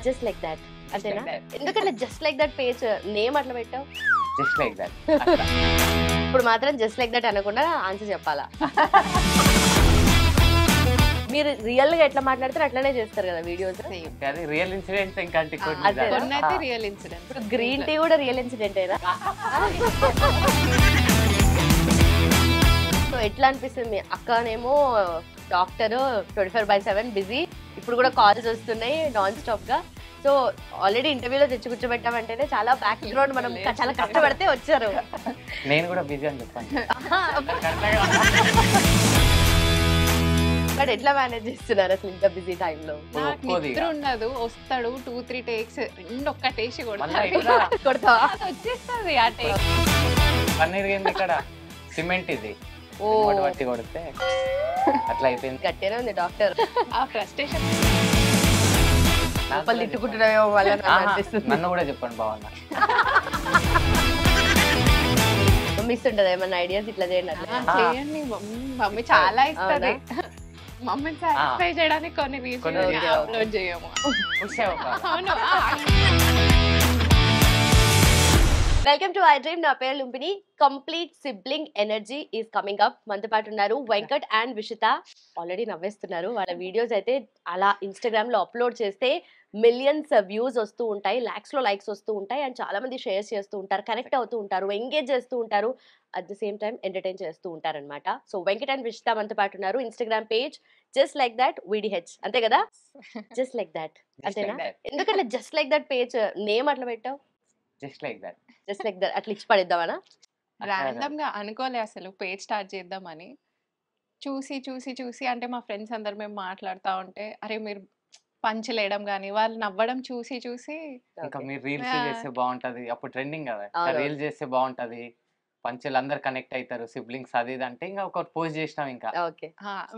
Just like that అంతేనా? ఎందుకంటే just like that page name అట్లా పెట్టావు? Just like that. ఇప్పుడు మాత్రం జస్ట్ లైక్ దట్ అనకుండా ఆన్సర్ చెప్పాలా? మీరు రియల్ గా ఎట్లా మాట్లాడితే అట్లనే చేస్తారు కదా వీడియోస్. అది రియల్ ఇన్సిడెంట్స్ ఇంకంటే కొన్నైతే రియల్ ఇన్సిడెంట్. ఇప్పుడు గ్రీన్ టీ కూడా రియల్ ఇన్సిడెంట్ అయినా. సో ఎట్లా అనిపిస్తుంది? మీ అక్కనేమో డాక్టర్ 24/7 బిజీ, ఇప్పుడు కూడా కాల్స్ వస్తున్నాయి నాన్ స్టాప్ గా. సో ఆల్రెడీ ఇంటర్వ్యూలో తెచ్చి కూర్చోబెట్టామంటేనే చాలా బ్యాక్ గ్రౌండ్ మనం చాలా కష్టపడితే వచ్చారు. నేను కూడా బిజీ అని చెప్పాను. బట్ ఎట్లా మేనేజ్ చేస్తున్నారు అసలు ఇంత బిజీ టైంలో? నాకు నిద్ర ఉండదు, వస్తాడు 2-3 టేక్స్, రెండు ఒక్క టేస్ట్ కొడతావా? వచ్చేస్తుంది ఆ టేక్. పన్నీర్ ఏంది ఇక్కడ, సిమెంట్ ఇది బట్టి కొడితే అట్లా అయిపోయింది. గట్టిగానే ఉంది డాక్టర్. ఆ ఫ్రస్ట్రేషన్ తిట్టుకుంటున్నాయో వాళ్ళని అనిపిస్తుంది. నన్ను కూడా చెప్పండి బాగున్నా. మిస్ ఉంటది ఏమన్నా ఐడియాస్ ఇట్లా చేయండి చేయండి. మమ్మీ చాలా ఇస్తుంది. మమ్మీని సాటిస్ఫై చేయడానికి కొన్ని రీల్స్ అప్లోడ్ చేయము. అవును. Welcome to I dream. నా పేరు Lumpini. Complete sibling energy is coming up. మనతో పాటు ఉన్నారు వెంకట్ అండ్ విషిత. ఆల్రెడీ నవ్వేస్తున్నారు. వాళ్ళ వీడియోస్ అయితే అలా ఇన్స్టాగ్రామ్ లో అప్లోడ్ చేస్తే మిలియన్స్ వ్యూస్ వస్తూ ఉంటాయి, లాక్స్ లో లైక్స్ వస్తూ ఉంటాయి, అండ్ చాలా మంది షేర్స్ చేస్తూ ఉంటారు, కనెక్ట్ అవుతూ ఉంటారు, ఎంగేజ్ చేస్తూ ఉంటారు, at the same time entertain చేస్తూ ఉంటారు అనమాట. సో వెంకట్ అండ్ విషిత మనతో పాటు ఉన్నారు. Instagram page just like that VDH, అంతే కదా? జస్ట్ లైక్ దట్ అంతేనా? ఎందుకంటే just like that page name అట్లా పెట్టావు? Just like that. Just like that అట్లా ఇచ్చి పడేద్దామనా? ర్యాండమ్ గా అనుకోలే అసలు పేజ్ స్టార్ట్ చేద్దామని. చూసి చూసి చూసి అంటే మా ఫ్రెండ్స్ అందరు మేము మాట్లాడుతూ ఉంటే, అరే మీరు పంచలేయడం కానీ వాళ్ళు నవ్వడం చూసి చూసి ఇంకా మీరు రీల్స్ చేస్తే బాగుంటది, అప్పుడు ట్రెండింగ్ కదా, రీల్స్ చేస్తే బాగుంటది, పంచులు అందరు కనెక్ట్ అవుతారు, సిబ్లింగ్స్ అది ఇది అంటే ఇంకా ఒక పోస్ట్ చేసినాం. ఇంకా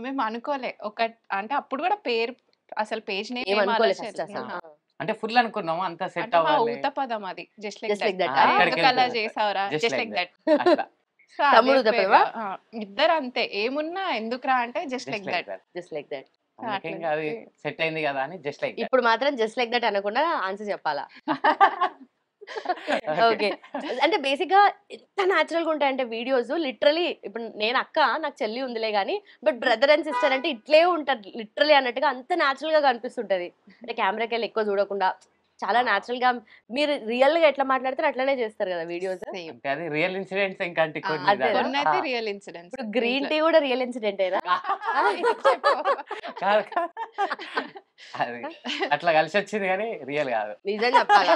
మేము అనుకోలే ఒక అంటే అప్పుడు కూడా పేరు అసలు పేజ్ నేమ్ అంటే ఫుల్ అనుకున్నాము, అంత సెట్ అవ్వాలి. ఊత పదం అది just like Just like that. That. ఎందుకు అలా చేసావురా? Just like that. తమ్ముడు తప్పేవా? ఇద్దరు అంతే, ఏమున్నా ఎందుకురా అంటే just like that. Just like that. ఇంకా అది సెట్ అయింది కదా అని జస్ట్ లైక్. ఇప్పుడు మాత్రం జస్ట్ లైక్ దట్ అనకుండా ఆన్సర్ చెప్పాలా? ఓకే. అంటే బేసిక్ గా ఎంత న్యాచురల్ గా ఉంటాయంటే వీడియోస్, లిటరలీ ఇప్పుడు నేను అక్క, నాకు చెల్లి ఉందిలే గానీ, బట్ బ్రదర్ అండ్ సిస్టర్ అంటే ఇట్లే ఉంటారు లిటరలీ అన్నట్టుగా, అంత న్యాచురల్ గా కనిపిస్తుంటది. అంటే కెమెరాకి వెళ్ళి ఎక్కువ చూడకుండా చాలా న్యాచురల్ గా మీరు రియల్ గా ఎట్లా మాట్లాడితే అట్లనే చేస్తారు కదా వీడియోస్. అది రియల్ ఇన్సిడెంట్స్ ఇంకంటే కొన్నైతే రియల్ ఇన్సిడెంట్స్. ఇప్పుడు గ్రీన్ టీ కూడా రియల్ ఇన్సిడెంట్ అయినా? అది అట్లా కలిసి వచ్చింది కానీ రియల్ కాదు. నిజం చెప్పాలా?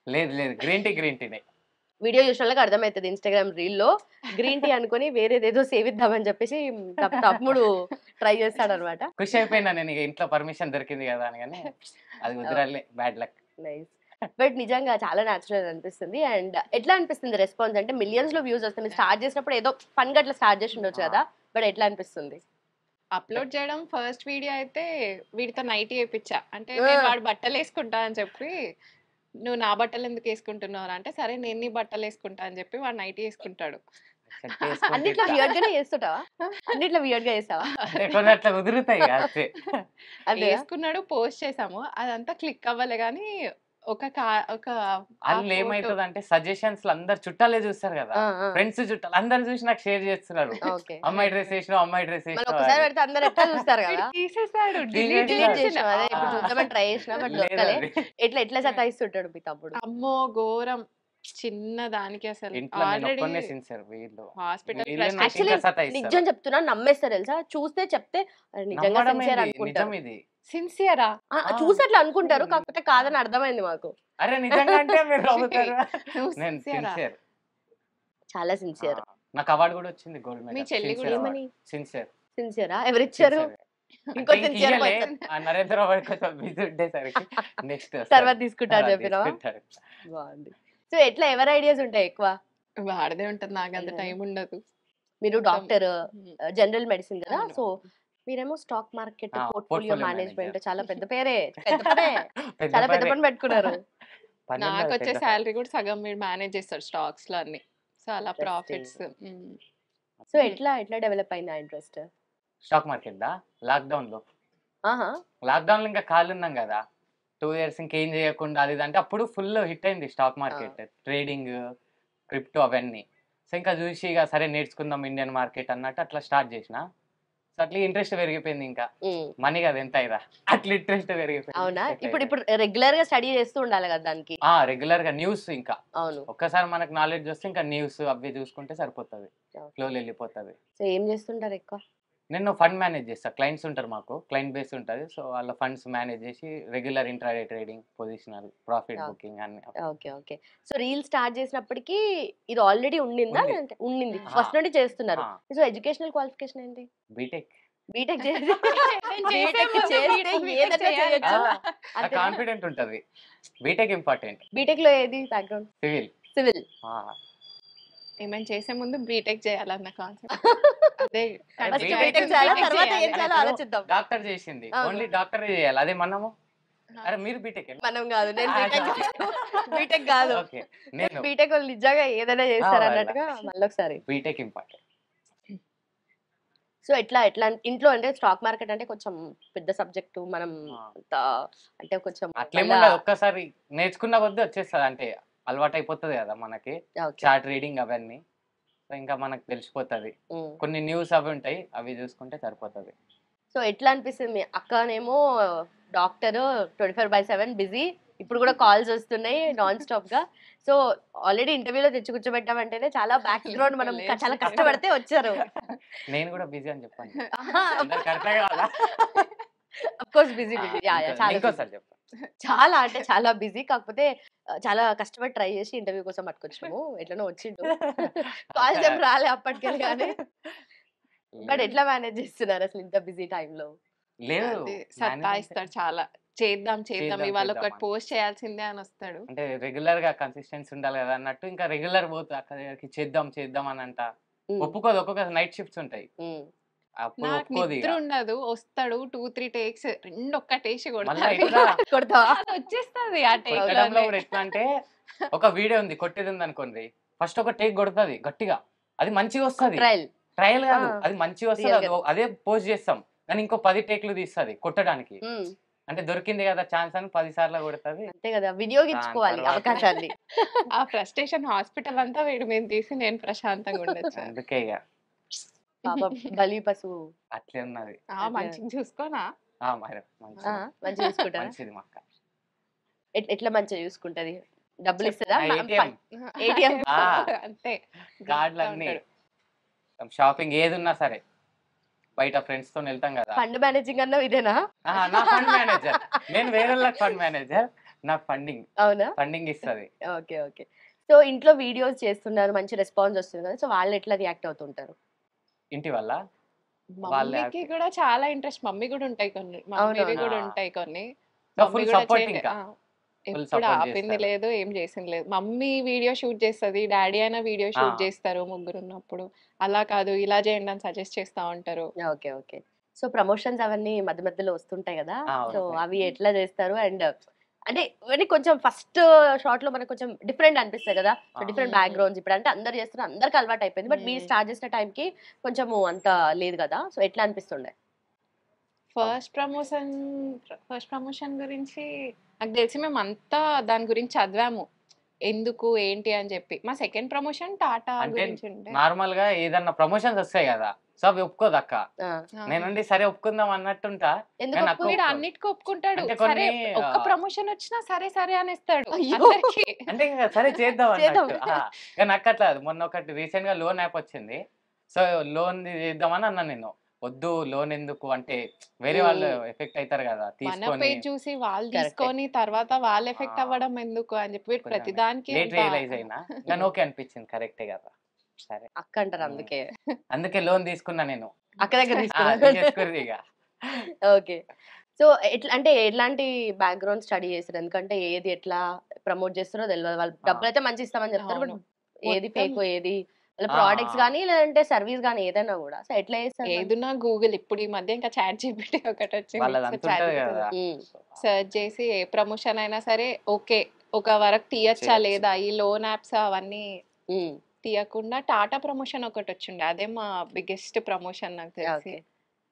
లేదు లేదు, గ్రీన్ టీనే. వీడియో చూసిన వాళ్ళకి అర్థమవుతుంది. ఇన్స్టాగ్రామ్ రీల్ లో గ్రీన్ టీ అనుకుని వేరేదేదో సేవిద్దామని చెప్పేసి తమ్ముడు ట్రై చేస్తాడు అనమాట. ఖుషి అయిపోయినా నేను, ఇంట్లో పర్మిషన్ దొరికింది కదా అని, కానీ అది కుదరాలి, బ్యాడ్ లక్. నైస్. బట్ నిజంగా చాలా న్యాచురల్ అనిపిస్తుంది. అండ్ ఎట్లా అనిపిస్తుంది రెస్పాన్స్? అంటే మిలియన్స్ లో వ్యూస్ వస్తుంది. స్టార్ట్ చేసినప్పుడు ఏదో ఫన్ గా అట్లా స్టార్ట్ చేసి ఉండొచ్చు కదా, బట్ ఎట్లా అనిపిస్తుంది? అప్లోడ్ చేయడం ఫస్ట్ వీడియో అయితే వీడితో నైటీ వేయించా. అంటే వాడు బట్టలు వేసుకుంటా అని చెప్పి, నువ్వు నా బట్టలు ఎందుకు వేసుకుంటున్నావు అంటే, సరే నేను నీ బట్టలు వేసుకుంటా అని చెప్పి వాడు నైటీ వేసుకుంటాడు. అన్నిట్లో వియర్డ్ గానే చేస్తుంటావా? అన్నిట్లో వియర్డ్ గా చేస్తావా? అట్లా కుదురుతాయి. వేసుకున్నాడు, పోస్ట్ చేసాము, అదంతా క్లిక్ అవ్వలే. కానీ అందులో ఏమైతుంది అంటే సజెషన్స్ లో అందరు చుట్టాలే చూస్తారు కదా, ఫ్రెండ్స్ చుట్టాలు అందరు చూసి నాకు షేర్ చేస్తున్నారు. అమ్మాయి డ్రెస్ వేసినావు, అమ్మాయి డ్రెస్ ఒకసారి పెడితే అందరు ఎట్లా చూస్తారు కదా. తీసేసాడు, డిలీట్ చేసినావు. అదే ఇప్పుడు చూద్దామని ట్రై చేసినా బట్ దొరకలే. ఎట్లా సతాయిస్తుంటాడు మీ తమ్ముడు? అమ్మో ఘోరం. చిన్న దానికి అసలు హాస్పిటల్ నిజం చెప్తున్నా, నమ్మేస్తారు తెలుసా. చూస్తే చెప్తే నిజంగా సిన్సియర్ అనుకుంటారు. సిన్సియరా చూసి అట్లా అనుకుంటారు, కాకపోతే కాదని అర్థమైంది మాకు. అరే నిజంగా అంటే మీరు చాలా సిన్సియర్. నాకు అవార్డు కూడా వచ్చింది, గోల్డ్ మెడల్. మీ చెల్లి కూడా సిన్సియర్. సిన్సియరా? ఎవరిచ్చారు? ఇంకో సిన్సియర్ నరేంద్ర నెక్స్ట్ తర్వాత తీసుకుంటా చెప్పినా. బాగుంది. సో ఎట్లా ఎవరి ఐడియాస్ ఉంటాయి ఎక్కువ? వాడదే ఉంటది, నాకు అంత టైం ఉండదు. మీరు డాక్టర్, జనరల్ మెడిసిన్ కదా, సో మీరేమో స్టాక్ మార్కెట్, పోర్ట్ఫోలియో మేనేజ్మెంట్, చాలా పెద్ద పేరే, చాలా పెద్ద పని పెట్టుకున్నారు. నాకు వచ్చే శాలరీ కూడా సగం మీరు మేనేజ్ చేస్తారు స్టాక్స్ లో అన్ని. సో అలా ప్రాఫిట్స్. సో ఎట్లా డెవలప్ అయింది ఆ ఇంట్రెస్ట్? స్టాక్ మార్కెట్ దా లాక్డౌన్ లో ఇంకా ఖాళీ ఉన్నాం కదా, 2 ఇయర్స్ ఇంకేం చేయకుండా అది ఇది అంటే అప్పుడు ఫుల్ హిట్ అయింది స్టాక్ మార్కెట్, ట్రేడింగ్, క్రిప్టో అవన్నీ. సో ఇంకా చూసి ఇక సరే నేర్చుకుందాం ఇండియన్ మార్కెట్ అన్నట్టు అట్లా స్టార్ట్ చేసిన. సో అట్లా ఇంట్రెస్ట్ పెరిగిపోయింది. ఇంకా మనీ కదా ఎంత అయినా అట్లా ఇంట్రెస్ట్ పెరిగిపోయింది. అవునా? ఇప్పుడు రెగ్యులర్ గా స్టడీ చేస్తూ ఉండాలి కదా దానికి. రెగ్యులర్ గా న్యూస్ ఇంకా అవును. ఒక్కసారి మనకు నాలెడ్జ్ వస్తే ఇంకా న్యూస్ అవి చూసుకుంటే సరిపోతుంది, ఫ్లో వెళ్ళిపోతుంది. సో ఏం చేస్తుంటారు ఎక్కువ? నేను ఫండ్ మేనేజ్ చేస్తా. క్లయింట్స్ ఉంటారు, మాకు క్లయింట్ బేస్ ఉంటుంది. సో వాళ్ళ ఫండ్స్ మేనేజ్ చేసి regular intraday trading, positional, profit booking అన్ని. Okay okay. So reel start చేసినప్పటికి ఇది ఆల్రెడీ ఉండిందా? ఉంది. లేదంటే ఉండింది ఫస్ట్ నుండి చేస్తున్నారు. సో ఎడ్యుకేషనల్ క్వాలిఫికేషన్ ఏంటి? బీటెక్. బీటెక్ చేసి ఏదైనా చేయొచ్చు. కాన్ఫిడెంట్ ఉంటది. BTech important. బీటెక్ లో ఏది బ్యాక్గ్రౌండ్? సివిల్. సివిల్. ఏమైనా చేసే ముందు బీటెక్ చేయాలన్న కాన్సెప్ట్ అదే. ఫస్ట్ B.Tech బీటెక్ చేయాలా, B.Tech తర్వాత ఏం చేయాలి. చేయాలో ఆలోచిద్దాం. డాక్టర్ చేసింది, అవును. ఓన్లీ డాక్టర్ చేయాలి. అదే మనము. అరే మీరు బీటెక్. మనం కాదు, నేను బీటెక్ బీటెక్ కాదు. ఓకే, నేను బీటెక్ వాళ్ళు నిజంగా ఏదైనా చేస్తారు వాళ్ళ. అన్నట్టుగా మళ్ళీ ఒకసారి. BTech important. సో ఎట్లా ఇంట్లో అంటే స్టాక్ మార్కెట్ అంటే కొంచెం పెద్ద సబ్జెక్టు, మనం అంత అంటే కొంచెం అట్లేముండదు, ఒక్కసారి నేర్చుకున్న కొద్దీ వచ్చేస్తుంది. అంటే అలవాటు అయిపోతుంది కదా మనకి, చార్ట్ రీడింగ్ అవన్నీ. సో ఇంకా మనకు తెలిసిపోతుంది. కొన్ని న్యూస్ అవి ఉంటాయి, అవి చూసుకుంటే సరిపోతుంది. సో ఎట్లా అనిపిస్తుంది? మీ అక్కనేమో డాక్టర్ 24/7 బిజీ, ఇప్పుడు కూడా కాల్స్ వస్తున్నాయి నాన్ స్టాప్ గా. సో ఆల్రెడీ ఇంటర్వ్యూలో తెచ్చి కూర్చోబెట్టామంటేనే చాలా బ్యాక్ గ్రౌండ్, మనం చాలా కష్టపడితే వచ్చారు. నేను కూడా బిజీ అని చెప్పాను. కరెక్టే కదా? Of course busy busy. ఇంకోసారి చెప్పాను. చాలా అంటే చాలా బిజీ, కాకపోతే చాలా కష్టపడి ట్రై చేసి ఇంటర్వ్యూ కోసం పట్టుకొచ్చాము. ఎట్లనో వచ్చిండు. కాల్స్ ఏం రాలే అప్పటికెళ్ళి కానీ. బట్ ఎట్లా మేనేజ్ చేస్తున్నారు అసలు ఇంత బిజీ టైంలో? లేదు, సతాయిస్తాడు చాలా. చేద్దాం ఇవాళ ఒకటి అని. పోస్ట్ చేయాల్సిందే అని వస్తాడు. అంటే రెగ్యులర్ గా కన్సిస్టెన్సీ ఉండాలి కదా అన్నట్టు, ఇంకా రెగ్యులర్ పోతా అక్కడ దగ్గరికి చేద్దాం అని అంట. ఒప్పుకోదు. ఒక్కొక్క నైట్ షిఫ్ట్స్ ఉంటాయి, అప్పుడు నాకు ఒప్పుకోదు. నిద్ర ఉండదు, వస్తాడు 2-3 టేక్స్, ఒక్కటేసి మళ్ళీ ఎట్లా కొడతావా? వచ్చేస్తుంది ఆ టేక్. కొట్టడంలో కూడా ఎట్లా అంటే, ఒక వీడియో ఉంది కొట్టేది ఉంది అనుకోండి, ఫస్ట్ ఒక టేక్ కొడుతుంది గట్టిగా, అది మంచిగా వస్తుంది. ట్రయల్ కాదు, అది మంచిగా వస్తుంది, అదే పోస్ట్ చేస్తాం. కానీ ఇంకో 10 టేక్లు తీస్తుంది కొట్టడానికి. అంటే దొరికింది కదా ఛాన్స్ అని 10 సార్లు కొడుతుంది. అంతే కదా, వినియోగించుకోవాలి అవకాశాన్ని. ఆ ఫ్రస్ట్రేషన్ హాస్పిటల్ అంతా వీడి మీద తీసి నేను ప్రశాంతంగా ఉండొచ్చు. అందుకే ఇక పాపం బలి పశువు అట్లే ఉన్నది. మంచిగా చూసుకోనా? మరి మంచిగా చూసుకుంటా. మంచిది మా అక్క. ఎట్లా మంచిగా చూసుకుంటది? డబ్బులు ఇస్తుందా? ATM. ఏటీఎం అంతే. కార్డులు అన్ని, షాపింగ్ ఏది ఉన్నా సరే బయట ఫ్రెండ్స్ తో వెళ్తాం కదా. ఫండ్ మేనేజింగ్ అన్న ఇదేనా? నా ఫండ్ మేనేజర్, నేను వేరే ఫండ్ మేనేజర్, నాకు అవునా? ఫండింగ్ ఇస్తుంది. Okay okay. సో ఇంట్లో వీడియోస్ చేస్తున్నారు, మంచి రెస్పాన్స్ వస్తుంది కదా, సో వాళ్ళు ఎట్లా రియాక్ట్ అవుతుంటారు? ఇంటి వల్ల మమ్మీకి కూడా చాలా ఇంట్రెస్ట్. మమ్మీ కూడా ఉంటాయి కొన్ని, మమ్మీవి కూడా ఉంటాయి కొన్ని. ఫుల్ సపోర్ట్, ఇంకా ఎప్పుడు ఆపింది లేదు, ఏం చేసింది లేదు. మమ్మీ వీడియో షూట్ చేస్తుంది, డాడీ అయినా వీడియో షూట్ చేస్తారు ముగ్గురు ఉన్నప్పుడు. అలా కాదు ఇలా చేయండి అని సజెస్ట్ చేస్తా ఉంటారు. Okay okay. సో ప్రమోషన్స్ అవన్నీ మధ్య మధ్యలో వస్తుంటాయి కదా, సో అవి ఎట్లా చేస్తారు? అండ్ అంటే ఇవన్నీ కొంచెం ఫస్ట్ షార్ట్ లో మనకు కొంచెం డిఫరెంట్ అనిపిస్తాయి కదా, డిఫరెంట్ బ్యాక్గ్రౌండ్స్. ఇప్పుడు అంటే అందరు చేస్తున్నారు, అందరికి అలవాటు అయిపోయింది. బట్ మీరు స్టార్ట్ చేసిన టైంకి కొంచెం అంత లేదు కదా, సో ఎట్లా అనిపిస్తుండే? ఫస్ట్ ప్రమోషన్ గురించి నాకు తెలిసి మేము అంతా దాని గురించి చదివాము, ఎందుకు ఏంటి అని చెప్పి. మా సెకండ్ ప్రమోషన్ టాటా గురించి ఉండే. నార్మల్ గా ఏదన్నా ప్రమోషన్స్ వస్తాయి కదా, సో అవి ఒప్పుకోదు అక్క. నేనుండి సరే ఒప్పుకుందాం అన్నట్టుంటా. వీడు అన్నిటికీ ఒప్పుకుంటాడు. అంటే సరే కొన్ని, ఒక్క ప్రమోషన్ వచ్చినా సరే సరే అనేస్తాడు. అంటే ఇంకా సరే చేద్దాం అన్నట్టు. కానీ నాకు అట్లా మొన్న ఒకటి రీసెంట్ గా లోన్ యాప్ వచ్చింది, సో లోన్ చేద్దామని అన్నా నేను. వద్దు, లోన్ ఎందుకు అంటే వేరే వాళ్ళు ఎఫెక్ట్ అవుతారు కదా, మన పేజ్ చూసి వాళ్ళు తీసుకొని తర్వాత వాళ్ళు ఎఫెక్ట్ అవ్వడం ఎందుకు అని చెప్పి ప్రతిదానికి రియలైజ్ అయినా. కానీ ఓకే అనిపించింది, కరెక్టే కదా, సరే అక్క అంటారు. అందుకే లోన్ తీసుకున్నా నేను, అక్క దగ్గర. ఇక ఓకే. సో ఎట్లా అంటే ఎట్లాంటి బ్యాక్గ్రౌండ్ స్టడీ చేస్తారు? ఎందుకంటే ఏది ఎట్లా ప్రమోట్ చేస్తారో తెలియదు. వాళ్ళు డబ్బులు అయితే మంచి ఇస్తామని చెప్తారు, బట్ ఏది ఫేక్, ఏది ప్రోడక్ట్స్ కానీ లేదంటే సర్వీస్ కానీ ఏదైనా కూడా. సో ఎట్లా చేస్తారు? ఏదైనా గూగుల్, ఇప్పుడు ఈ మధ్య ఇంకా చాట్ జీపీటీ ఒకటి వచ్చింది, సర్చ్ చేసి ఏ ప్రమోషన్ అయినా సరే ఓకే ఒక వరకు తీయచ్చా లేదా. ఈ లోన్ యాప్స్ అవన్నీ తీయకుండా టాటా ప్రమోషన్ ఒకటి వచ్చిండే, అదే మా బిగ్గెస్ట్ ప్రమోషన్ నాకు తెలిసి.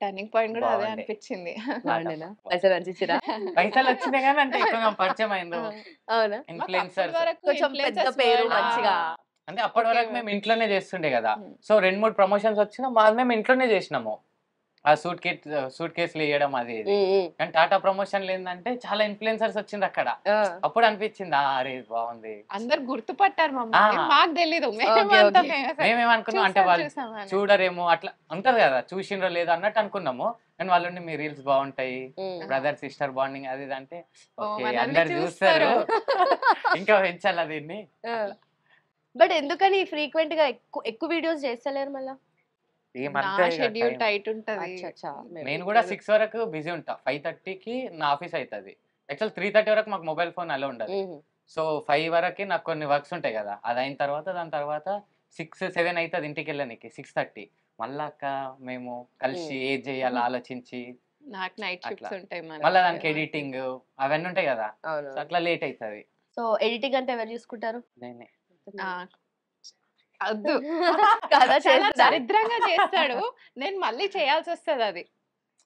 టర్నింగ్ పాయింట్ కూడా అదే బాగుండే. అనిపించింది. బాగుండేనా? పైసలు అనిపించిరా? పైసలు వచ్చినాయి కానీ అంటే ఎక్కువగా పరిచయం అయింది అవునా? మాకు అప్పటి ఇన్ఫ్లుయెన్సర్స్. వరకు కొంచెం పెద్ద ఇన్ఫ్లుయెన్సర్స్ పేరు వరల్డ్ మంచిగా. అంటే అప్పటి ఓకే. వరకు మేము ఇంట్లోనే చేస్తుండే కదా. ఉమ్. సో 2-3 ప్రమోషన్స్ వచ్చినా మాది మేము ఇంట్లోనే చేసినాము. ఆ సూట్ కేసులు ఇవ్వడం అది ఇది. కానీ టాటా ప్రమోషన్లు ఏంటంటే చాలా ఇన్ఫ్లుయెన్సర్స్ వచ్చిండ్రు అక్కడ. అప్పుడు అనిపించింది అరే ఇది బాగుంది. అందరు గుర్తుపట్టారు మమ్మల్ని. ఆ. మాకు తెలీదు. ఓకే, మేమంతా ఓకే. మేమేమనుకున్నాం అంటే చూసాం వాళ్ళు చూసామని. చూడరేమో అట్లా ఉంటది కదా, చూసిండ్రో లేదో అన్నట్టు అనుకున్నాము. కానీ వాళ్ళు ఉండి మీ రీల్స్ బాగుంటాయి, బ్రదర్ సిస్టర్ బాండింగ్ అది ఇది అంటే ఓ, ఓకే మనల్ని అందరు చూస్తారు చూస్తారు. ఇంకా పెంచాలా దీన్ని. బట్ ఎందుకని ఫ్రీక్వెంట్ గా ఎక్కువ వీడియోస్ చేస్తలేరు మళ్ళా? ఈ నా మధ్య ఇక షెడ్యూల్ time. టైట్ ఉంటది. అచ్చా, అచ్చా. నేను కూడా 6 వరకు బిజీ ఉంటా. 5:30కి నా ఆఫీస్ అవుతుంది. యాక్చువల్ 3:30 వరకు మాకు మొబైల్ ఫోన్ అలా ఉండదు. సో 5 వరకు నాకు కొన్ని వర్క్స్ ఉంటాయి కదా, అది అయిన తర్వాత దాని తర్వాత 6-7 అవుతుంది ఇంటికి వెళ్ళడానికి. 6:30 మళ్ళా అక్క మేము కలిసి ఏది చేయాలో ఆలోచించి నాకు నైట్ అట్లా. షిఫ్ట్స్ ఉంటాయి మళ్ళీ దానికి ఎడిటింగ్ అవన్నీ ఉంటాయి కదా, అవును. సో అట్లా లేట్ అవుతుంది. సో ఎడిటింగ్ అంటే ఎవరు చూసుకుంటారు? నేనే వద్దు కదా, చాలా చేస్తా. దరిద్రంగా చేస్తాడు. నేను మళ్ళీ చేయాల్సి వస్తుంది అది.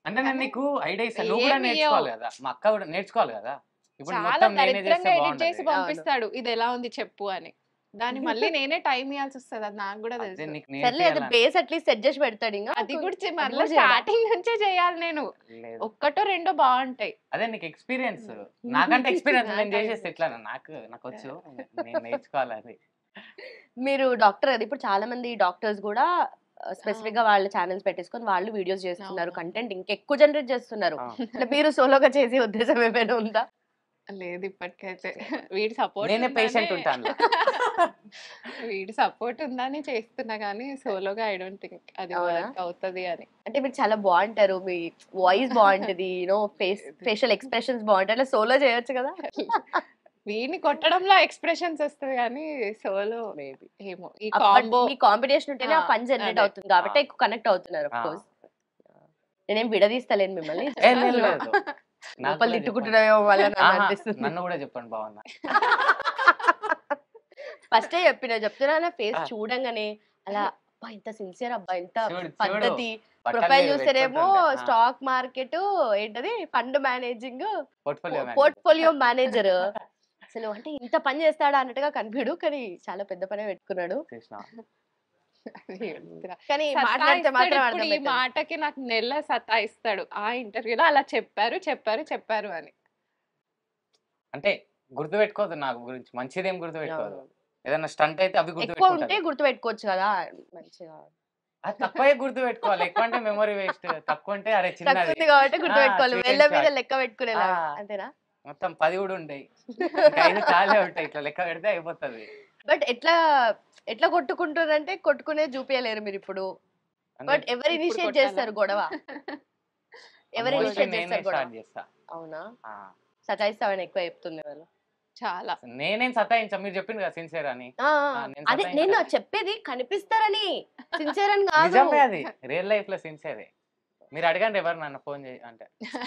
అంటే నేను నీకు ఐడియా ఇస్తాను, నువ్వు కూడా ఏమి నేర్చుకోవాలి కదా, మా అక్క కూడా నేర్చుకోవాలి కదా. ఇప్పుడు చాలా మొత్తం నేనే దరిద్రంగా చేస్తే ఎడిట్ చేసి బాగుండదు. పంపిస్తాడు, ఇది ఎలా ఉంది చెప్పు అని. దాన్ని మళ్ళీ నేనే టైం ఇవ్వాల్సి వస్తుంది. అది నాకు కూడా అదే తెలుసు. నీకు సర్లే, అది నేర్పియాలని. బేస్ అట్లీస్ట్ సెట్ చేసి పెడతాడు. ఇంకా అది కూడా అది మళ్ళీ కూడా చేయాలా? స్టార్టింగ్ నుంచే చేయాలి నేను. లేదు. ఒక్కటో రెండో బాగుంటాయి. అదే నీకు ఎక్స్పీరియన్స్, నాకంటే ఎక్స్పీరియన్స్ నేను నాకు చేసేస్తే ఎట్లా నాకు వచ్చు, నేను నేర్చుకోవాలి అది. మీరు డాక్టర్ కదా, ఇప్పుడు చాలా మంది డాక్టర్స్ కూడా స్పెసిఫిక్ గా వాళ్ళ ఛానల్స్ పెట్టేసుకొని వాళ్ళు వీడియోస్ చేస్తున్నారు, అవును. కంటెంట్ ఇంకెక్కువ జనరేట్ చేస్తున్నారు. ఆ. అట్లా మీరు సోలోగా చేసే ఉద్దేశం ఏమైనా ఉందా? లేదు ఇప్పటికైతే. వీడి సపోర్ట్ నేనే పేషెంట్ ఉంటాను. వీడి సపోర్ట్ ఉందని చేస్తున్నా కానీ సోలోగా ఐ డోంట్ థింక్ అది అవునా? వర్క్ అవుతది అని. అంటే మీరు చాలా బాగుంటారు, మీ వాయిస్ బాగుంటది, ఫేషియల్ ఎక్స్ప్రెషన్స్ బాగుంటాయి, అట్లా సోలో చేయొచ్చు కదా. వీడిని కొట్టడంలో ఎక్స్ప్రెషన్స్ వస్తుంది కానీ సోలో మేబీ ఏమో ఈ కాంబో మీ కాంబినేషన్ ఉంటేనే ఆ ఫన్ జనరేట్ అదే. అవుతుంది కాబట్టి ఆ. ఎక్కువ కనెక్ట్ అవుతున్నారు. ఆ. ఆఫ్ కోర్స్ నేనేం విడదీస్తలేను మిమ్మల్ని, ఏ, లేదు, లేదు. నాకు లోపల కూడా తిట్టుకుంటున్నామో వల్ల నాకు ఆహా, అనిపిస్తుంది. నన్ను కూడా చెప్పండి బాగున్నా. ఫస్ట్ చెప్తున్నా ఫేస్ ఆ. చూడంగానే అలా అబ్బా ఇంత సిన్సియర్, అబ్బా ఇంత చూడు, పద్ధతి. బట్టలు ప్రొఫైల్ లేవు, చూస్తేనేమో పెట్టుకుంటుండే. ఆ, స్టాక్ మార్కెట్ ఏంటది fund managing, portfolio manager. Portfolio manager. అసలు అంటే ఇంత పని చేస్తాడా అన్నట్టుగా కనిపించడు, కానీ చాలా పెద్ద పనే పెట్టుకున్నాడు. చేసినా. కానీ మాట్లాడితే సతాయిస్తాడు. మాత్రం ఇప్పుడు ఈ అర్థం మాటకి నాకు నెల సతాయిస్తాడు. ఆ ఇంటర్వ్యూలో అలా చెప్పారు అని. అంటే గుర్తు పెట్టుకోదు నా గురించి, మంచిదేం గుర్తు పెట్టుకోదు. ఏదైనా స్టంట్ అయితే అవి గుర్తు ఎక్కువ ఉంటే పెట్టుకుంటారు. గుర్తు పెట్టుకోవచ్చు కదా మంచిగా. అది తక్కువే గుర్తు పెట్టుకోవాలి, ఎక్కువ అంటే మెమరీ వేస్ట్. తక్కువ అంటే అరే తక్కువ చిన్నది, ఉంది కాబట్టి గుర్తు పెట్టుకోవాలి, chicken వెళ్ళ మీద shot. లెక్క పెట్టుకునేలా. ఆ. అంతేనా? మొత్తం 10 కూడా ఉంటాయి, 5 చాలే ఉంటాయి, ఇట్లా లెక్క పెడితే అయిపోతుంది. బట్ ఎట్లా కొట్టుకుంటారంటే కొట్టుకునే చూపించలేరు మీరు ఇప్పుడు. బట్ ఎవరు ఇప్పుడు ఇనిషియేట్ కొట్టాలా? చేస్తారు గొడవ? ఎవరు Mostly ఇనిషియేట్ నేనే చేస్తారు గొడవ? స్టార్ట్ చేస్తా. అవునా? ఆ. సతాయిస్తావని ఎక్కువ చెప్తుంది వాళ్ళు. చాలా నేనేం సతాయించా, మీరు చెప్పింది కదా సిన్సియర్ అని. నేను అదే సతాయించా. నేను చెప్పేది కనిపిస్తారని, సిన్సియర్ అని కాదు. నిజమే, అది రియల్ లైఫ్ లో సిన్సియరే. మీరు అడగండి ఎవరు నన్ను ఫోన్ చేయి అంటే,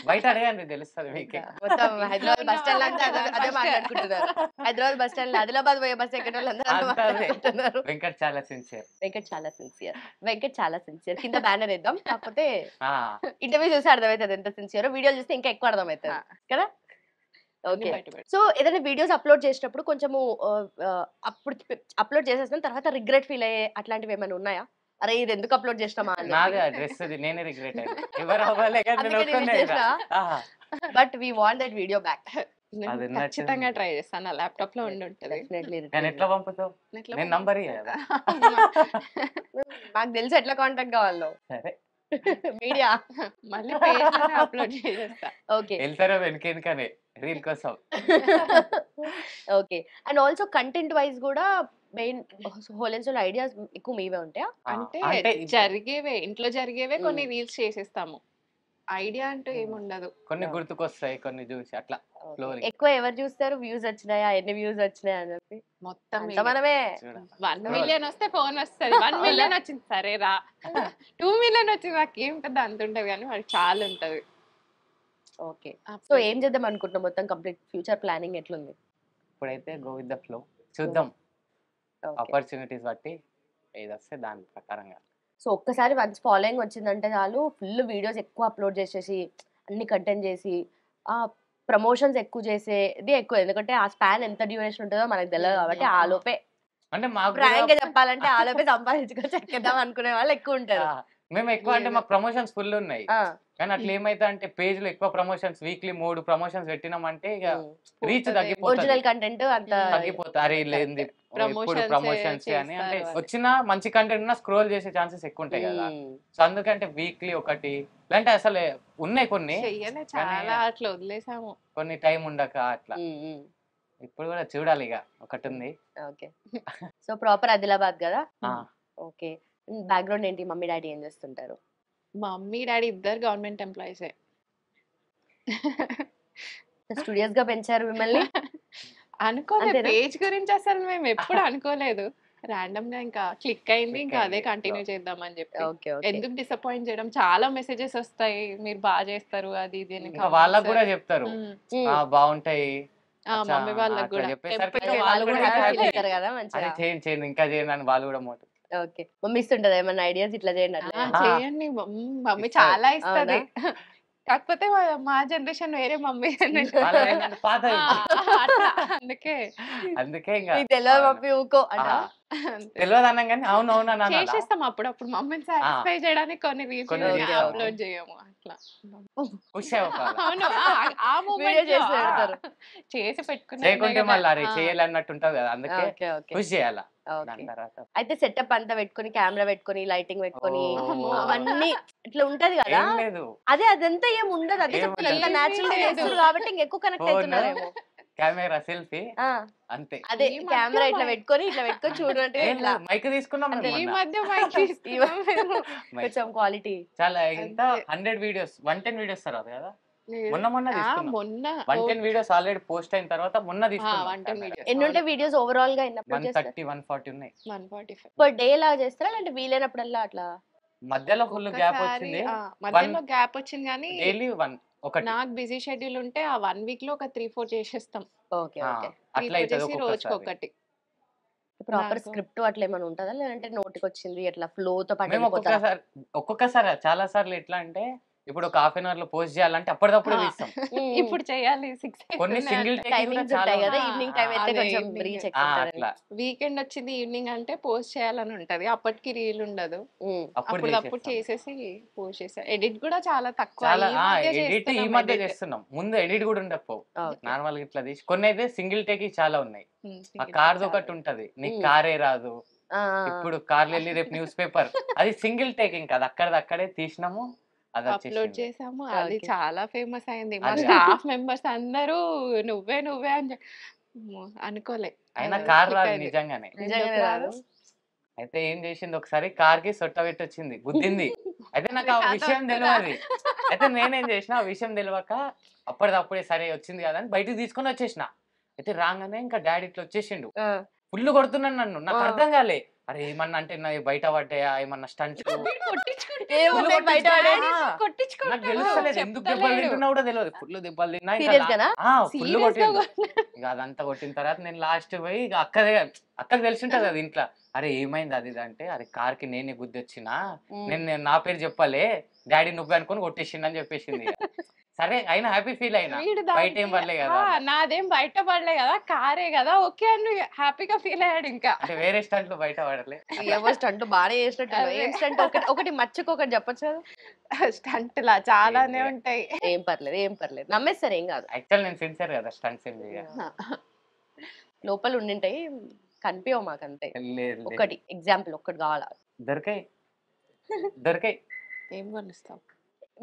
బయట అడగండి తెలుస్తుంది మీకే. మొత్తం హైదరాబాద్ బస్ స్టాండ్ అంతా అదే మాట్లాడుకుంటున్నారు. హైదరాబాద్ బస్ స్టాండ్ ఆదిలాబాద్ పోయే బస్ ఎక్కడ వాళ్ళందరూ అదే అంతా అదే. మాట్లాడుకుంటున్నారు. వెంకట్ చాలా సిన్సియర్. వెంకట్ చాలా సిన్సియర్. కింద బ్యానర్ వేద్దాం. కాకపోతే ఇంటర్వ్యూ చూసి అర్థమవుతుంది ఎంత సిన్సియర్, వీడియోలు చూస్తే ఇంకా ఎక్కువ అర్థమవుతుంది కదా. ఓకే. బయటపెట్టు. సో ఏదైనా వీడియోస్ అప్లోడ్ చేసేటప్పుడు కొంచెము అప్పుడు అప్లోడ్ చేసేసిన తర్వాత రిగ్రెట్ ఫీల్ అయ్యే అట్లాంటివి ఏమైనా ఉన్నాయా? అరే ఇది ఎందుకు అప్లోడ్ చేసినామా అని. నాదే ఆ డ్రెస్ అది, నేనే రిగ్రెట్ అయ్యాను. ఎవరు అవ్వలే కానీ నేను అందుకే ఒక్కనే delete చేసినా? ఆహా. But we want that video back. నేను అది ఖచ్చితంగా నచ్చింది. ట్రై చేస్తాను. నా ల్యాప్టాప్ లో ఉండి ఉంటది. నేను ఎట్లా పంపుతావు? ఎట్లా నేను నంబర్ ఇయ్యదా? మాకు తెలిసి ఎట్లా కాంటాక్ట్ కావాలో. సరే మీడియా. మళ్ళీ పేజ్ అప్లోడ్ చేసేస్తా. ఓకే. వెళ్తారో వెనకెనకనే రీల్ కోసం. Okay. And also content wise కూడా మెయిన్ హోలెన్సోల్ ఐడియాస్ ఎక్కువ మీవే ఉంటాయా? అంటే అంటే ఇంట్లో జరిగేవే కొన్ని రీల్స్ చేసేస్తాము. ఐడియా అంటూ ఏముండదు. కొన్ని గుర్తుకొస్తాయి, కొన్ని చూసి అట్లా flowing. ఎక్కువ ఎవరు చూస్తారు? వ్యూస్ వచ్చినాయా, ఎన్ని వ్యూస్ వచ్చినాయా అని చెప్పి మొత్తం అంత మనమే. చూడ. 1 మిలియన్ వస్తే ఫోన్ వస్తుంది. 1 మిలియన్ వచ్చింది సరే రా, 2 మిలియన్ వచ్చింది నాకు ఏం పెద్ద అంత ఉంటది కానీ వాడికి చాలా ఉంటది. ఓకే. సో ఏం చేద్దాం అనుకుంటున్నాం? మొత్తం కంప్లీట్ ఫ్యూచర్ ప్లానింగ్ ఎట్లుంది? ఇప్పుడైతే గో విత్ ద ఫ్లో, చూద్దాం Okay. ఆపర్చునిటీస్ బట్టి ఏది వస్తే దాని ప్రకారంగా. సో ఒక్కసారి వన్స్ ఫాలోయింగ్ వచ్చిందంటే చాలు ఫుల్ వీడియోస్ ఎక్కువ అప్లోడ్ చేసేసి అన్ని కంటెంట్ చేసి ఆ ప్రమోషన్స్ ఎక్కువ చేసేది ఎక్కువ, ఎందుకంటే ఆ స్పాన్ ఎంత డ్యూరేషన్ ఉంటుందో మనకు తెలియదు కాబట్టి ఆ లోపే అంటే మాకు ఫ్రాంక్ గా చెప్పాలంటే ఆ లోపే సంపాదించుకొని చెక్కేద్దాం అనుకునే వాళ్ళు ఎక్కువ ఉంటారు. మేము ఎక్కువ అంటే మాకు ప్రమోషన్స్ ఫుల్ ఉన్నాయి, ఆ, కానీ అట్లా ఏమైతే అంటే పేజ్ లో ఎక్కువ ప్రమోషన్స్ వీక్లీ 3 ప్రమోషన్స్ పెట్టినామంటే ఇక రీచ్ పోతది. తగ్గిపోతుంది, ఒరిజినల్ కంటెంట్ అంత తగ్గిపోతుంది. అరే లేనిది ఎప్పుడు Promotions ప్రమోషన్స్ అని అంటే చేస్తారు వచ్చిన మంచి కంటెంట్ ఉన్నా స్క్రోల్ చేసే ఛాన్సెస్ ఎక్కువ ఉంటాయి కదా. ఉమ్. సో అందుకంటే వీక్లీ ఒకటి లేదంటే అసలు ఉన్నాయి కొన్ని చెయ్యనే చాలా అట్లా వదిలేసాము. కొన్ని టైం ఉండక అట్లా. ఉమ్, ఉమ్. ఇప్పుడు కూడా చూడాలి, ఇక ఒకటి ఉంది. ఓకే. సో ప్రాపర్ ఆదిలాబాద్ కదా. ఆ, ఓకే. బ్యాక్గ్రౌండ్ ఏంటి, మమ్మీ డాడీ ఏం చేస్తుంటారు? మమ్మీ డాడీ ఇద్దరు గవర్నమెంట్ ఎంప్లాయీసే. స్టూడియోస్ గా పెంచారు మిమ్మల్ని. అనుకోలేదు అంతేనా? పేజ్ గురించి అసలు మేము ఎప్పుడు అనుకోలేదు. ర్యాండమ్ గా ఇంకా క్లిక్ అయింది, ఇంకా Click అదే అయింది. కంటిన్యూ చేద్దామని చెప్పి. Okay okay. ఎందుకు డిసప్పాయింట్ చేయడం, చాలా మెసేజెస్ వస్తాయి మీరు బాగా చేస్తారు అది ఇది అని ఇంకా వాళ్ళకు కూడా చెప్తారు ఆ బాగుంటాయి అచ్చా, మమ్మీ వాళ్ళకి అట్లా కూడా చెప్పేసరికి ఎప్పుడు అంటే వాళ్ళు వాళ్ళు కూడా కూడా హ్యాపీ happy. అవుతారు కదా అరే మంచిగా. చేయండి చేయండి ఇంకా చేయండి అని వాళ్ళు కూడా మోటివ్. ఓకే. మమ్మీ ఇస్తుంటదా ఏమన్నా ఐడియాస్, ఇట్లా చేయండి అట్లా? చేయండి మమ్మీ ఇస్తారు. చాలా ఇస్తది. కాకపోతే మా జనరేషన్ వేరే, మమ్మీ జనరేషన్ వాళ్ళది ఏంటంటే పాత అందుకే అందుకే ఇంకా నీకు తెలియదు మమ్మీ ఊకో అంట. అంతే. తెలియదు అన్నాం కానీ అవును అవును అని అనాలా? చేసేస్తాం అప్పుడప్పుడు మమ్మీని సాటిస్ఫై చేయడానికి కొన్ని కొన్ని రీల్స్ reels అప్లోడ్ చేయము అట్లా. ఖుషి అవుతారు. అవును ఆ వీడియో మూమెంట్ చేసి పెడతారు. చేసి పెట్టుకున్నా చేయకుంటే మళ్ళీ అరే చేయాలి అన్నట్టు ఉంటది కదా, అందుకే ఓకే ఓకే ఖుషి చేయాలా. ఓకే. దాని తర్వాత అయితే సెటప్ అంతా పెట్టుకొని, కెమెరా పెట్టుకొని, లైటింగ్ పెట్టుకొని, ఓ. అవన్నీ ఇట్లా ఉంటది కదా. ఏం లేదు, అదే అదంతా ఏం ఉండదు. అదే ఏం చెప్తున్నా, అంత ఉండదు. న్యాచురల్ గా ఏమీ చేస్తారు లేదు. కాబట్టి ఇంకెక్కువ కనెక్ట్ Phone. అవుతున్నారేమో. కెమెరా సెల్ఫీ ఆ, అంతే. అదే ఈ మధ్య కెమెరా ఇట్లా మై- పెట్టుకొని చూడనట్టుగా ఏం ఇట్లా లేదు, మైక్ తీసుకున్నాం మేము ఈ మొన్న. మధ్య మైక్ తీసుకున్నాం మేము. మైక్. కొంచెం క్వాలిటీ. చాలా ఇంత అంతే. 100 వీడియోస్ 110 వీడియోస్ తర్వాత కదా, లేదు. మొన్న తీసుకున్నాం. మొన్న 110 వీడియోస్ ఆల్రెడీ పోస్ట్ అయిన తర్వాత మొన్న తీసుకున్నాం. 110 videos. ఎన్ని ఉంటాయి వీడియోస్ ఓవరాల్ గా, ఎన్ని అప్లోడ్ చేస్తారు? 130 140 ఉన్నాయి. 145. పర్ డే లా చేస్తారా, అంటే వీలైనప్పుడల్లా అట్లా? మధ్యలో ఫుల్ గ్యాప్ ఒక్కసారి, వచ్చింది, మధ్యలో గ్యాప్ వచ్చింది కానీ డైలీ ఒకటి నాకు బిజీ షెడ్యూల్ ఉంటే ఆ 1 వీక్ లో ఒక 3-4 చేసేస్తాం. ఓకే ఆ, ఓకే. అట్లా 3-4 అవుతుంది చేసి రోజుకి ఒక్కొక్కసారి. ఒకటి. ప్రాపర్ నాకు- స్క్రిప్ట్ అట్లా ఏమైనా ఉంటుందా, లేదంటే నోటికి వచ్చింది అట్లా ఫ్లో తో పాటు మేము వెళ్ళిపోతారా? ఒక్కొక్కసారి చాలా సార్లు ఎట్లా అంటే ఇప్పుడు ఒక హాఫ్ అన్ అవర్ లో పోస్ట్ చేయాలంటే అప్పటికప్పుడు ఆ. తీస్తాం. ఇప్పుడు చేయాలి 6 కొన్ని సింగిల్ టేక్ టైమింగ్స్ చాలా ఉంటాయి కదా, ఉన్నాయి. ఈవినింగ్ టైం అయితే అదే కొంచెం evening. రీచ్ ఆ, ఎక్కువ అట్లా వీకెండ్ వచ్చింది ఈవినింగ్ అంటే పోస్ట్ చేయాలని ఉంటది, అప్పటికి రీల్ ఉండదు, అప్పుడు అప్పుడు చేసేస్తాం. చేసేసి పోస్ట్ చేసా. ఎడిట్ కూడా చాలా తక్కువ, చాలా ఈ మధ్య ఎడిట్ ఈ చేస్తున్నాం మధ్య edit. చేస్తున్నాం, ముందు ఎడిట్ కూడా ఉండకపోవు, ఓకే. నార్మల్ గా ఇట్లా తీసి. కొన్ని అయితే సింగిల్ టేక్ చాలా ఉన్నాయి. ఆ single కార్ది చాలా. ఒకటి ఉంటది, నీకు ఉమ్. కారే రాదు, ఆ, ఇప్పుడు కార్లు వెళ్ళి రేపు న్యూస్ పేపర్, అది సింగిల్ టేక్, ఇంకా అది అక్కడే తీసినాము, అది అప్లోడ్ వచ్చేసింది. చేసాము, అది Okay. చాలా ఫేమస్ అయింది. మా అది- స్టాఫ్ మెంబర్స్ అందరూ నువ్వే అని అనుకోలే. అయినా అది కార్ click రాదు అయింది. నిజంగానే. నిజంగానే ఎందుకు రాదు. అయితే ఏం చేసింది, ఒకసారి కార్ కి సొట్ట పెట్టి వచ్చింది, గుద్దింది. అయితే నాకు ఆ అది విషయం వస్తుందా? తెలియదు. అయితే నేనేం చేసిన, ఆ విషయం తెలియక అప్పటిదప్పుడే సరే వచ్చింది కదా అని బయటికి తీసుకొని వచ్చేసిన. అయితే రాగానే ఇంకా డాడీ ఇట్లా వచ్చేసిండు, ఆ, ఫుల్ కొడుతున్నాను నన్ను, నాకు ఆ. అర్థం కాలే, అరే ఏమన్నా అంటే నా బయట పడ్డాయా ఏమన్నా స్టంట్స్, ఏమున్నాయి బయట పడేది? నాకు తెలుస్తలేదు ఎందుకు దెబ్బలు తింటున్నా కూడా తెలియదు, ఫుల్ దెబ్బలు తిన్నా. Serious గానా? ఫుల్ కొట్టిండు. ఇక అదంతా కొట్టిన తర్వాత నేను లాస్ట్ పోయి ఇక అక్కకి తెలిసి ఉంటది అది ఇంట్లో, అరే ఏమైంది అది ఇది అంటే, అరే కార్ కి నేనే గుద్ది వచ్చినా, నేను నా పేరు చెప్పలే, డాడీ నువ్వు అనుకుని కొట్టేసిండు అని చెప్పేసింది. ఇక. సరే అయినా హ్యాపీ ఫీల్ అయినా, బయట ఏం పడలే కదా అని. నాదేం బయట పడలే కదా, కారే కదా, ఓకే అని హ్యాపీగా ఫీల్ అయ్యాడు. ఇంకా అంటే వేరే స్టంట్లు బయట పడలే. ఏమో స్టంట్ బాగానే చేసినట్టు. అదే. ఏం స్టంట్? ఒకటి మచ్చుకు ఒకటి చెప్పొచ్చు కదా. స్టంట్ లా చాలానే ఏంటి? ఉంటాయి. ఏం పర్లేదు నమ్మేస్తారు, ఏం కాదు. యాక్చువల్ నేను సిన్సియర్ కదా, స్టంట్స్ ఏం చేయ. లోపల ఉండింటాయి, కనిపించవు మాకు అంతే. లేదు ఒకటి ఎగ్జాంపుల్ ఒక్కటి కావాలా? దొరికాయి. ఏం కొనిస్తావు?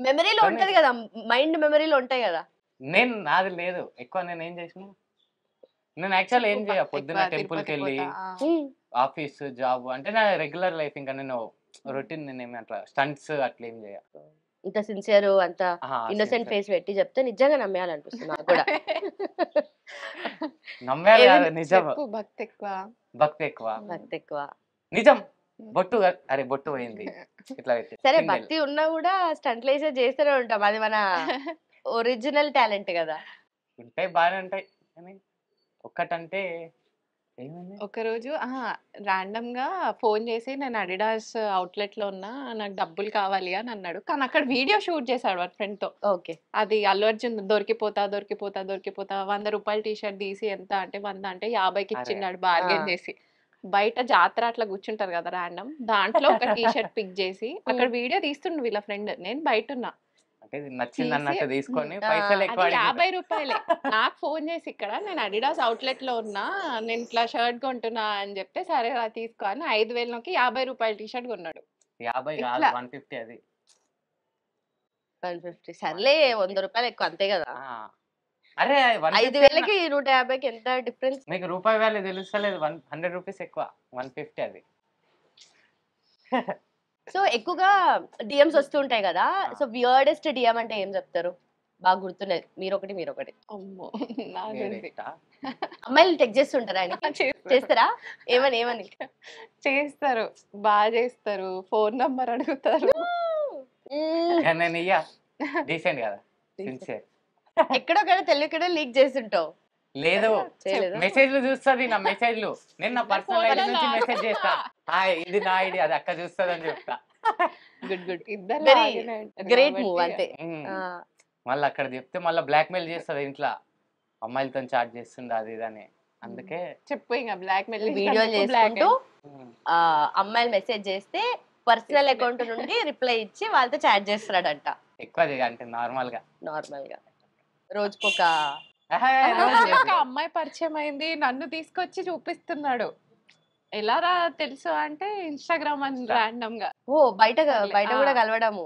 మెమరీలో ఉంటది కదా, మైండ్ మెమరీలో ఉంటాయి కదా. నేను నాది లేదు ఎక్కువ, నేను ఏం చేసిన, నేను యాక్చువల్ ఏం చేయ, పొద్దున్న టెంపుల్ కి వెళ్ళి ఆఫీస్ జాబ్ అంటే నా రెగ్యులర్ లైఫ్, ఇంకా నేను రొటీన్, నేనేమి అట్లా స్టంట్స్ అట్లా ఏం చేయ. ఇంత సిన్సియర్, అంత ఇన్నోసెంట్ sincere. ఫేస్ పెట్టి చెప్తే నిజంగా నమ్మేయాలనిపిస్తుంది నాకు కూడా. నమ్మాలి ఏమి కాదు, నిజం. చెప్పు, భక్తి ఎక్కువ. భక్తి ఎక్కువ, భక్తి ఎక్కువ. నిజం. బొట్టు అరే బొట్టు పోయింది ఇట్లా పెట్టి. సరే Single. భక్తి ఉన్నా కూడా స్టంట్లు వేసే చేస్తూనే ఉంటాం, అది మన ఒరిజినల్ టాలెంట్ కదా. ఉంటాయి బాగానే ఉంటాయి, కానీ ఒక్కటంటే ఏమైంది? ఒకరోజు ర్యాండమ్ గా ఫోన్ చేసి నేను అడిడాస్ అవుట్లెట్ లో ఉన్నా, నాకు డబ్బులు కావాలి అని అన్నాడు. కానీ అక్కడ వీడియో షూట్ చేశాడు వాడి ఫ్రెండ్ తో. ఓకే. అది అల్లు అర్జున్ దొరికిపోతా దొరికిపోతా దొరికిపోతా 100 రూపాయల టీ షర్ట్ తీసి ఎంత అంటే 100 అంటే 50కి అరే ఇచ్చిన్నాడు బార్గెన్ చేసి. బయట జాతర అట్లా కూర్చుంటారు కదా ర్యాండమ్, దాంట్లో ఒక టీ షర్ట్ పిక్ చేసి అక్కడ వీడియో తీస్తుండు వీళ్ళ ఫ్రెండ్, నేను బయట ఉన్నా. అంటే ఇది నచ్చింది తీసి అన్నట్టు తీసుకొని ఆ, పైసలు ఎక్కువ అది అడిగాడు. 50 రూపాయలే. నాకు ఫోన్ చేసి ఇక్కడ నేను అడిడాస్ అవుట్లెట్ లో ఉన్నా, నేను ఇట్లా షర్ట్ కొంటున్నా అని చెప్తే సరే రా తీసుకో అని 5,000కి 50 రూపాయల టీ షర్ట్ కొన్నాడు. 50 కాదు ఇట్లా 150 అది. 150 సర్లే 100 రూపాయలు ఎక్కువ అంతే కదా. ఆ. అరే 150 5,000కి 150కి ఎంత డిఫరెన్స్. మీకు రూపాయి వాల్యూ తెలుస్తలేదు. 100 రూపీస్ ఎక్కువ, 150 అది. సో ఎక్కువగా డిఎమ్స్ వస్తుంటాయి కదా, సో వియర్డెస్ట్ డిఎం అంటే ఏం చెప్తారు? బాగా గుర్తున్నది మీరు ఒకటి. అమ్మో నాకు తెలిసి వేరేటా? అమ్మాయిలు టెక్ చేస్తుంటారా ఆయనకి? చేస్తారు. చేస్తారా? ఏమని? చేస్తారు, బాగా చేస్తారు, ఫోన్ నంబర్ అడుగుతారు. కానీ నేను ఇయ్యా, డీసెంట్ కదా, సిన్సియర్. ఎక్కడొక్కడ తెలియకడ లీక్ చేస్తుంటావు. లేదు, చేయలేదా? మెసేజ్లు చూస్తుంది నా మెసేజ్లు. నేను నా పర్సనల్ ఐడి నుంచి ఫోన్లలో మెసేజ్ చేస్తా, హాయ్ ఇది నా ఐడి, అది అక్క చూస్తుంది అని చెప్తా. గుడ్. ఇద్దరు Very లాగానే ఉంటారు గ్రేట్ కాబట్టి. మూవ్ అంతే. ఉమ్. ఆ, మళ్ళీ అక్కడ చెప్తే మళ్ళీ బ్లాక్ మెయిల్ చేస్తుంది ఇంట్లో, అమ్మాయిలతో చాట్ చేస్తుంది అది ఇది అని. అందుకే చెప్పు ఇంకా బ్లాక్ మెయిల్ వీడియోలు చేసుకుంటూ అమ్మాయిలు మెసేజ్ చేస్తే పర్సనల్ అకౌంట్ నుండి రిప్లై ఇచ్చి వాళ్ళతో చాట్ చేస్తున్నాడంట ఎక్కువ అంటే నార్మల్ గా. నార్మల్ గా. రోజుకొక ఒక అమ్మాయి పరిచయం అయింది, నన్ను తీసుకొచ్చి చూపిస్తున్నాడు. ఎలా రా తెలుసు అంటే ఇన్స్టాగ్రామ్ అని ర్యాండమ్ గా. ఓ బయట కూడా కలవడము.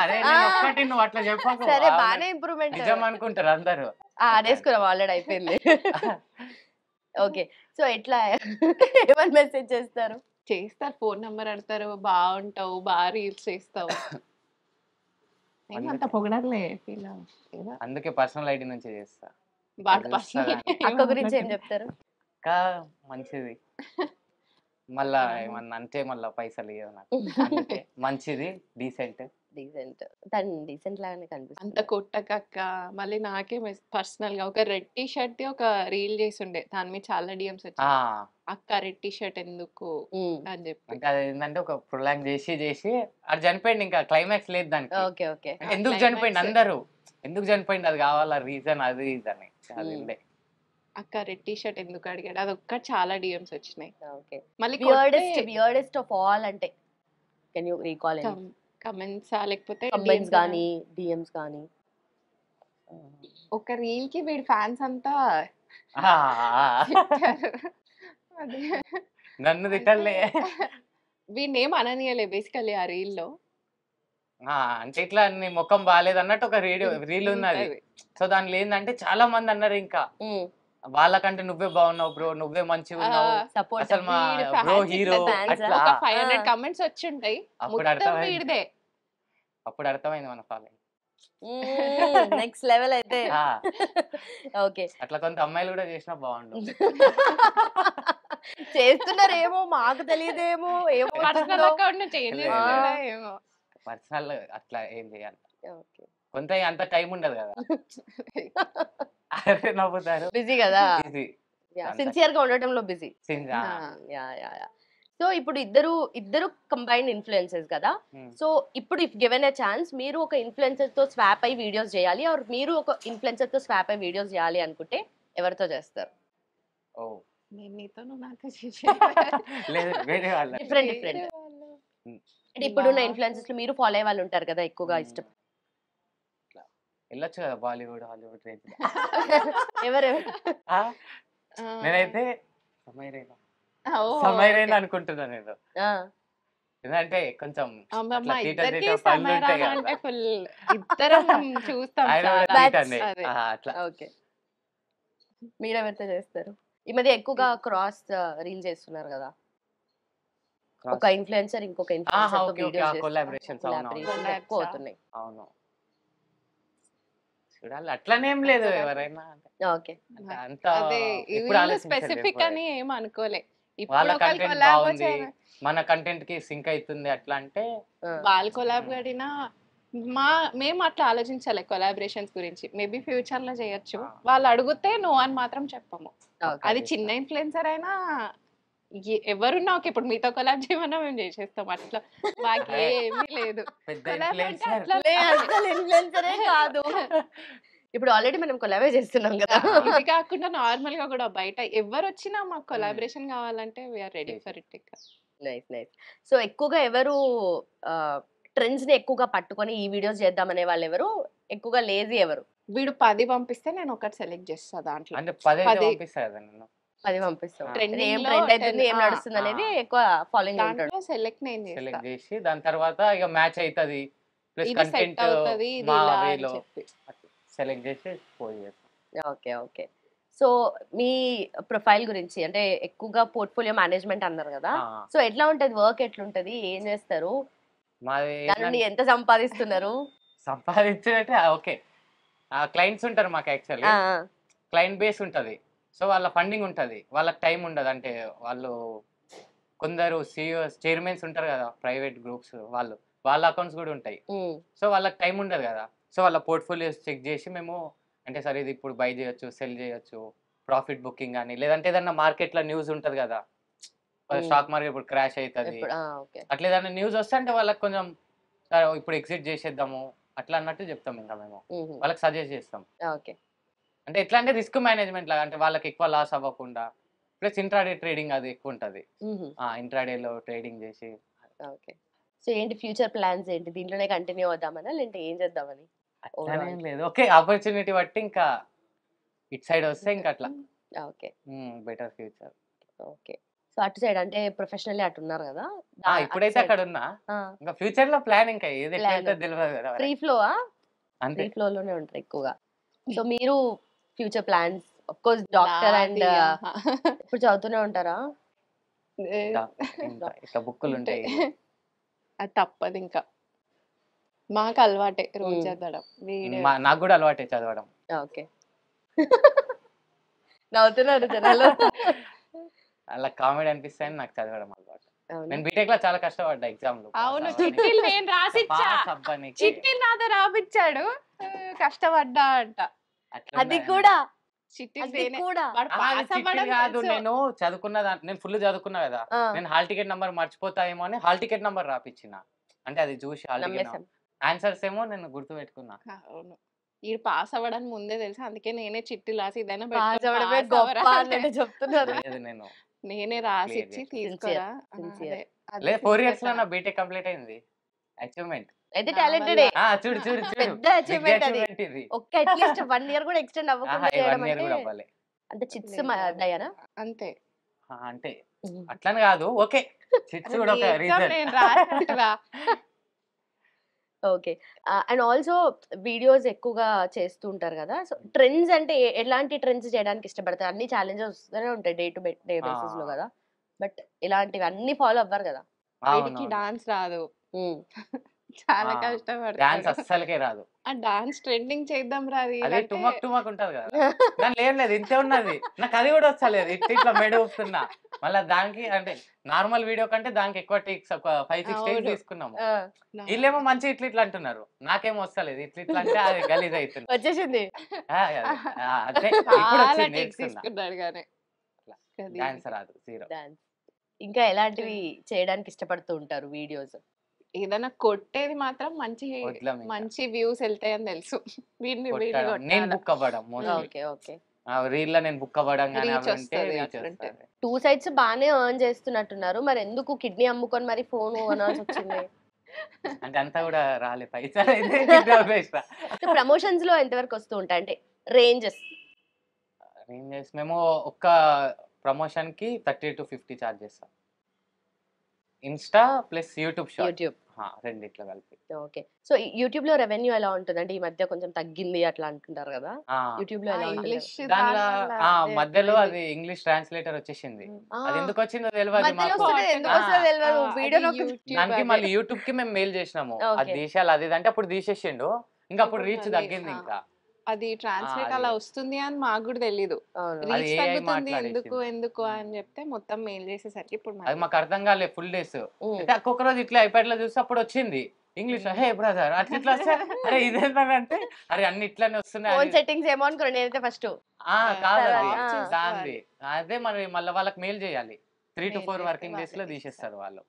అరే నేను ఒక్కటి నువ్వు అట్లా చెప్పకు. సరే బానే ఇంప్రూవ్మెంట్. నిజం అనుకుంటారు అందరూ. అనేసుకున్నాం ఆల్రెడీ అయిపోయింది. ఓకే, సో ఎట్లా ఏమని మెసేజ్ చేస్తారు? చేస్తారు, ఫోన్ నెంబర్ అడతారు, బాగుంటావు, బాగా రీల్స్ చేస్తావు. అంత పొగడలే ఫీల్. అందుకే పర్సనల్ ఐడి నుంచి చేస్తా. వాడు అక్క గురించి ఏం చెప్తారు? ఇంకా మంచిది, మళ్ళా ఏమన్నా అంటే మళ్ళా పైసలు ఇవ్వదు నాకు. అందుకే మంచిది, డీసెంట్. తను డీసెంట్ లాగానే అంత కనిపిస్తుంది. కొట్టకక్క. మళ్ళీ నాకే పర్సనల్ గా ఒక రెడ్ టీ షర్ట్ ఒక రీల్ చేసి ఉండే, దాని మీద చాలా డిఎమ్స్ వచ్చాయి. అక్క రెడ్ టీ షర్ట్ ఎందుకు అని చెప్పి. అంటే అది ఏంటంటే ఒక ప్రొలాంగ్ చేసి అది చనిపోయింది, ఇంకా క్లైమాక్స్ లేదు దానికి. ఓకే. అంటే ఎందుకు చనిపోయింది, అందరూ ఎందుకు చనిపోయింది అది కావాలా రీజన్, అది ఇదని అది ఉండే. అక్క రెడ్ టీ షర్ట్ ఎందుకు అడిగాడు, అది ఒక్క చాలా డిఎమ్స్ వచ్చినాయి. ఓకే. మళ్ళీ వియర్డెస్ట్ ఆఫ్ ఆల్ అంటే can you recall any comments లేకపోతే కమెంట్స్ గానీ డిఎమ్స్ గానీ? ఒక రీల్ కి వీడి ఫ్యాన్స్ అంతా అదే. నన్ను తిట్టలే. వీడిని ఏం అననీయలే బేసికల్లీ ఆ రీల్ లో. అంటే ఇట్లా నీ ముఖం బాగాలేదు అన్నట్టు ఒక రీల్ ఉన్నది. సో దాంట్లో ఏంటంటే చాలా మంది అన్నారు ఇంకా వాళ్ళకంటే నువ్వే బాగున్నావు బ్రో, నువ్వే మంచిగా ఉన్నావు, సపోర్ట్. అసలు మా బ్రో హీరో అట్లా. ఒక 500 కమెంట్స్ వచ్చి ఉంటాయి, అప్పుడు మొత్తం అర్థమైంది. వీడిదే. అప్పుడు అర్థమైంది మన ఫాలోయింగ్. నెక్స్ట్ లెవెల్ అయితే. ఓకే. అట్లా కొంత అమ్మాయిలు కూడా చేసినా బాగుండు. చేస్తున్నారేమో మాకు తెలియదేమో, ఏమో పర్సనల్ అకౌంట్ చేంజ్ చేస్తాడా ఏమో. పర్సనల్ అట్లా ఏం చేయాలి, ఓకే. కొంత అంత టైం ఉండదు కదా. అరే నవ్వుతారు, బిజీ కదా, Busy. సిన్సియర్ గా ఉండటంలో బిజీ. సో ఇప్పుడు ఇద్దరు కంబైన్డ్ ఇన్ఫ్లుయెన్సెస్ కదా. సో ఇప్పుడు ఇఫ్ గివెన్ ఎ ఛాన్స్, మీరు ఒక ఇన్ఫ్లుయెన్సర్ తో స్వాప్ అయి వీడియోస్ చేయాలి, ఆర్ మీరు ఒక ఇన్ఫ్లుయెన్సర్ తో స్వాప్ అయి వీడియోస్ చేయాలి అనుకుంటే ఎవరితో చేస్తారు? ఓ నేను నీతో నువ్వు నాతో లేదు, వేరే వాళ్ళ. డిఫరెంట్ అంటే ఇప్పుడున్న ఇన్ఫ్లుయెన్సెస్ లో మీరు ఫాలో అయ్యే వాళ్ళు ఉంటారు కదా, ఎక్కువగా ఇష్టం. వెళ్ళొచ్చు కదా బాలీవుడ్ హాలీవుడ్ రేంజ్. ఎవరెవరు? నేనైతే సమైరైనా అనుకుంటున్నా నేను. ఎందుకంటే కొంచెం అమ్మమ్మ అట్లా ఇద్దరికి తీట పనులు ఉంటాయి సమయరానా కదా. అంటే ఫుల్ ఇద్దరం చూస్తాం ఆయన కూడా చాలా. తీటండి. అదే. అట్లా ఓకే. మీరెవరితో చేస్తారు? ఈ మధ్య ఎక్కువగా క్రాస్ రీల్ చేస్తున్నారు కదా, ఒక ఇన్ఫ్లుయెన్సర్ ఇంకొక ఇన్ఫ్లుయెన్సర్ తో ఓకే ఓకే, వీడియోస్ కొలాబరేషన్స్. అవును collaborations ఎక్కువ అవుతున్నాయి. అవును, చూడాలి. అట్లనేం లేదు, ఎవరైనా ఓకే. అంత అదే ఇప్పుడు వీళ్ళు స్పెసిఫిక్ అని ఏం అనుకోలే. వాళ్ళ ఇప్పుడు ఒకళ్ళు కంటెంట్ కొలాబ్ బాగుంది, మన కంటెంట్ కి సింక్ అవుతుంది అట్లా అంటే వాళ్ళ కొలాబ్ గడినా మేము అట్లా ఆలోచించాలి కొలాబరేషన్స్ గురించి. మేబీ ఫ్యూచర్ లో చేయొచ్చు. వాళ్ళు అడిగితే నో అని మాత్రం చెప్పము. అది చిన్న ఇన్ఫ్లుయెన్సర్ అయినా ఎవరున్నా ఓకే. ఇప్పుడు మీతో కొలాబ్ చేయమన్నా మేము చేసేస్తాం. అట్లా మాకేమీ లేదు. పెద్ద కొలాబ్ అంటే ఇన్ఫ్లుయెన్సర్ అట్లా అసలు ఇన్ఫ్లుయెన్సరే కాదు. ఇప్పుడు ఆల్రెడీ మనం కొలాబే చేస్తున్నాం కదా. ఇది కాకుండా నార్మల్ గా కూడా బయట ఎవరు వచ్చినా మాకు కొలాబరేషన్ కావాలంటే we are ready for it. Nice nice. So ఎక్కువగా ఎవరు ట్రెండ్స్ ని ఎక్కువగా పట్టుకొని ఈ వీడియోస్ చేద్దామనే వాళ్ళు ఎవరు, ఎక్కువగా లేజీ ఎవరు? వీడు 10 పంపిస్తే నేను ఒకటి సెలెక్ట్ చేస్తా దాంట్లో. అంటే 10 అయితే 10 పంపిస్తా కదా నేను. 10 పంపిస్తాం. Trending ఏం లో ట్రెండ్ అవుతుంది, 10 ఏం నడుస్తుంది అనేది ఎక్కువ ఫాలోయింగ్ ఉంటాడు. దాంట్లో సెలెక్ట్ నేను చేస్తా. సెలెక్ట్ చేసి దాని తర్వాత ఇక మ్యాచ్ అవుతుంది ప్లస్ ఇది సెట్ కంటెంట్ అవుతది ఇది మా ఇలా అని వేలో చెప్పి. సెలెక్ట్ చేసి పోయి చేస్తాం. Okay okay. సో మీ ప్రొఫైల్ గురించి అంటే ఎక్కువగా పోర్ట్ఫోలియో మేనేజ్మెంట్ అన్నారు కదా. సో ఎట్లా ఉంటది వర్క్, ఎట్లుంటది, ఏం చేస్తారు, మాది దాని నుండి ఎంత సంపాదిస్తున్నారు? సంపాదించినట్టే ఓకే. క్లయింట్స్ ఉంటారు మాకు యాక్చువల్లీ, క్లయింట్ బేస్ ఉంటది. సో వాళ్ళ ఫండింగ్ ఉంటది, వాళ్ళకి టైం ఉండదు. అంటే వాళ్ళు కొందరు సిఇఓస్ చైర్మన్స్ ఉంటారు కదా ప్రైవేట్ గ్రూప్స్, వాళ్ళ అకౌంట్స్ కూడా ఉంటాయి. సో వాళ్ళకి టైం ఉండదు కదా. సో వాళ్ళ పోర్ట్ఫోలియోస్ చెక్ చేసి మేము అంటే సరే ఇది ఇప్పుడు బై చేయొచ్చు, సెల్ చేయొచ్చు, ప్రాఫిట్ బుకింగ్ కానీ, లేదంటే ఏదన్నా మార్కెట్లో న్యూస్ ఉంటుంది కదా, స్టాక్ మార్కెట్ ఇప్పుడు క్రాష్ అవుతుంది అట్లా ఏదైనా న్యూస్ వస్తే అంటే వాళ్ళకి కొంచెం సరే ఇప్పుడు ఎగ్జిట్ చేసేద్దాము అట్లా అన్నట్టు చెప్తాం. ఇంకా మేము వాళ్ళకి సజెస్ట్ చేస్తాం. ఓకే. అంటే ఎట్లా అంటే రిస్క్ మేనేజ్మెంట్ లాగా, అంటే వాళ్ళకి ఎక్కువ లాస్ అవ్వకుండా, ప్లస్ ఇంట్రాడే ట్రేడింగ్ అది ఎక్కువ ఉంటుంది. ఇంట్రాడేలో ట్రేడింగ్ చేసి. ఓకే. సో ఏంటి ఫ్యూచర్ ప్లాన్స్ ఏంటి? దీంట్లోనే కంటిన్యూ అవుదామనా లేదంటే ఏం చేద్దామని? అట్లనేం లేదు, ఓకే ఆపర్చునిటీ బట్టి ఇంకా ఇట్ సైడ్ వస్తే ఇంకా అట్లా okay better future. Okay. So అటు సైడ్ అంటే ప్రొఫెషనల్లీ అటు ఉన్నారు కదా, ఇప్పుడైతే అక్కడ ఉన్నా, ఇంకా ఫ్యూచర్ లో ప్లాన్ ఇంకా ఏది ఎట్లా వెళ్తుందో తెలియదు కదా. ఫ్రీ ఫ్లో అంతే, ఫ్రీ ఫ్లో లోనే ఉంటారు ఎక్కువగా. సో మీరు future plans of course doctor and ఇప్పుడు చదువుతూనే ఉంటారా? ఇట్లా బుక్కులు ఉంటాయి, అది తప్పదు. ఇంకా మాకు అలవాటే రోజు చదవడం. నాకు కూడా అలవాటే చదవడం. ఓకే. నవ్వుతున్నారు జనాలు. అలా కామెడీ అనిపిస్తాయని నాకు చదవడం అలవాటు. నేను బీటెక్ లో చాలా కష్టపడ్డా ఎగ్జామ్ లో. అవును, చిట్టీలు నేను రాసిచ్చా, చిట్టీలు నాతో రాపిచ్చాడు, కష్టపడ్డా అంట. అది కూడా కాదు, నేను చదువుకున్న నేను ఫుల్ చదువుకున్నా కదా, నేను హాల్ టికెట్ నంబర్ మర్చిపోతాయేమో అని హాల్ టికెట్ నంబర్ రాపిచ్చిన. అంటే అది చూసి హాల్ టికెట్ ఆన్సర్స్ ఏమో నేను గుర్తు పెట్టుకున్నా. అవును, ఈ పాస్ అవ్వడానికి ముందే తెలుసు, అందుకే నేనే చిట్టి రాసి ఇదైనా చెప్తున్నారు. నేను నేనే రాసిచ్చి తీసుకురా. 4 years లో నా బీటెక్ కంప్లీట్ అయింది. అచీవ్మెంట్ అయితే టాలెంటెడ్. చూడు చూడు పెద్ద అచీవ్మెంట్ అది. ఒక్క అట్లీస్ట్ 1 year కూడా ఎక్స్టెండ్ అవ్వకుండా చేయడం అంటే అంత చిట్స్ దయానా? అంతే. అంటే అట్లని కాదు, ఓకే చిట్స్ కూడా ఒక reason. Okay. And also videos ఎక్కువగా చేస్తూ ఉంటారు కదా. సో ట్రెండ్స్ అంటే ఎలాంటి ట్రెండ్స్ చేయడానికి ఇష్టపడతారు? అన్ని ఛాలెంజెస్ వస్తూనే ఉంటాయి డే టు డే బేసిస్ లో కదా, బట్ ఇలాంటివి అన్ని ఫాలో అవ్వరు కదా. వీడికి డాన్స్ రాదు, చాలా కష్టపడతాడు. డాన్స్ అస్సలకే రాదు. ఆ డాన్స్ ట్రెండింగ్ చేద్దాం రాదు, అదే టుమక్ టుమక్ ఉంటది కదా, దాని ఏం లేదు ఇంతే ఉన్నది. నాకు అది కూడా వస్తలేదు, ఇట్లా మెడ వస్తున్నా. మళ్ళీ దానికి అంటే నార్మల్ వీడియో కంటే దానికి ఎక్కువ టేక్స్, ఒక 5-6 టేక్స్ తీసుకున్నాము. వీళ్ళేమో మంచి ఇట్లా ఇట్లా అంటున్నారు, నాకేమో వస్తలేదు. ఇట్లా ఇట్లా అంటే అది గలీజ్ అవుతుంది. వచ్చేసింది అదే ఇప్పుడు వచ్చి నేర్చుకున్నా. డాన్స్ రాదు, జీరో. ఇంకా ఎలాంటివి చేయడానికి ఇష్టపడుతూ ఉంటారు వీడియోస్? ఏదైనా కొట్టేది మాత్రం మంచి వ్యూస్ వెళ్తాయని తెలుసు. నేను బుక్ అవ్వడం రీల్ లో, నేను బుక్ అవ్వడం కానీ 2 sides బాగానే ఎర్న్ చేస్తున్నట్టున్నారు, మరి ఎందుకు కిడ్నీ అమ్ముకొని మరి ఫోన్ కొనాల్సి వచ్చింది? అంటే అంతా కూడా రాలే పైసలు. ప్రమోషన్స్ లో ఎంతవరకు వస్తూ ఉంటాయి అంటే రేంజెస్? మేము ఒక్క ప్రమోషన్ కి 30 to 50 చార్జ్ చేస్తాం. ఇన్స్టా ప్లస్ యూట్యూబ్ షార్ట్, రెండిట్లో కలిపి. ఓకే. సో యూట్యూబ్ లో రెవెన్యూ ఎలా ఉంటుంది? అంటే ఈ మధ్య కొంచెం తగ్గింది అట్లా అంటుంటారు కదా, యూట్యూబ్ లో ఎలా ఉంటుంది? దానిలో మధ్యలో అది ఇంగ్లీష్ ట్రాన్స్లేటర్ వచ్చేసింది. అది ఎందుకు వచ్చిందో తెలియదు దానికి. మళ్ళీ యూట్యూబ్ కి మేము మెయిల్ చేసినాము, అది తీసేయాలి అది అంటే అప్పుడు తీసేసిండు. ఇంకా అప్పుడు రీచ్ తగ్గింది. ఇంకా అది ట్రాన్స్లేట్ అలా వస్తుంది అని మాకు కూడా తెలీదు. రీచ్ తగ్గుతుంది ఎందుకు అని చెప్తే మొత్తం మెయిల్ చేసేసరికి ఇప్పుడు అది మాకు అర్థం కాలేదు. ఫుల్ డేస్ ఒక్కొక్క రోజు ఇట్లా ఐప్యాడ్ లో చూస్తే అప్పుడు వచ్చింది, ఇంగ్లీష్ హే బ్రదర్ అట్లా ఇట్లా వస్తే అరే ఇదేంటంటే అరే అన్ని ఇట్లానే వస్తున్నాయి ఫోన్ అది- సెట్టింగ్స్ ఏమో అనుకున్నాను నేనైతే ఫస్ట్ కాదు అది తర్వాత, దాంది అదే మరి మళ్ళీ వాళ్ళకి మెయిల్ చేయాలి 3 to 4 Mail వర్కింగ్ చేస్తే డేస్ లో వాళ్ళే తీసేస్తారు వాళ్ళు.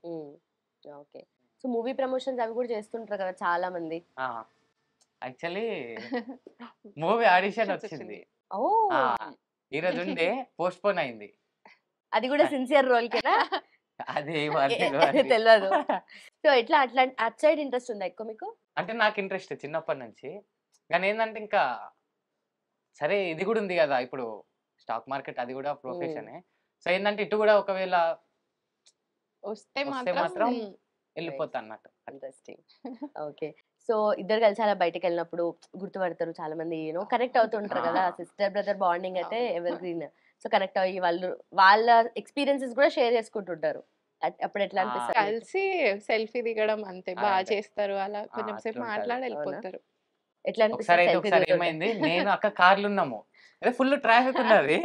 ఓకే. సో మూవీ ప్రమోషన్స్ అవి కూడా చేస్తుంటారు కదా చాలా మంది. యాక్చువల్లీ మూవీ ఆడిషన్ వచ్చింది ఓ ఈ రోజు ఉండే పోస్ట్ పోన్ అయింది. అది కూడా సిన్సియర్ రోల్ కినా అది తెలియదు. సో ఎట్లా అట్లా అట్ సైడ్ ఇంట్రెస్ట్ ఉందా ఎక్కువ మీకు? అంటే నాకు ఇంట్రెస్ట్ చిన్నప్పటి నుంచి, కానీ ఏంటంటే ఇంకా సరే ఇది కూడా ఉంది కదా ఇప్పుడు స్టాక్ మార్కెట్ అది కూడా ప్రొఫెషనే. సో ఏంటంటే ఇటు కూడా ఒకవేళ వస్తే వస్తే మాత్రం మాత్రం వెళ్ళిపోతా అన్నట్టు. ఇంట్రెస్టింగ్. ఓకే. సో ఇద్దరు కలిసి అలా బయటకు వెళ్ళినప్పుడు గుర్తుపడతారు చాలా మంది కనెక్ట్ అవుతుంటారు కదా. సిస్టర్ బ్రదర్ బాండింగ్ అయితే ఎవర్ గ్రీన్. సో కనెక్ట్ అయ్యి వాళ్ళు వాళ్ళ ఎక్స్పీరియన్సెస్ కూడా షేర్ చేసుకుంటుంటారు. అప్పుడు ఎట్లా అనిపిస్తుంది? కలిసి సెల్ఫీ దిగడం అంతే బాగా అంతే. చేస్తారు. అలా కొంచెం సేపు అట్లుంటది. మాట్లాడి వెళ్ళిపోతారు. ఎట్లా ఒకసారి అయితే అనిపిస్తుంది? ఒకసారి ఏమైంది, నేను అక్క కార్లు ఉన్నాము, అదే ఫుల్ ట్రాఫిక్ ఉన్నది,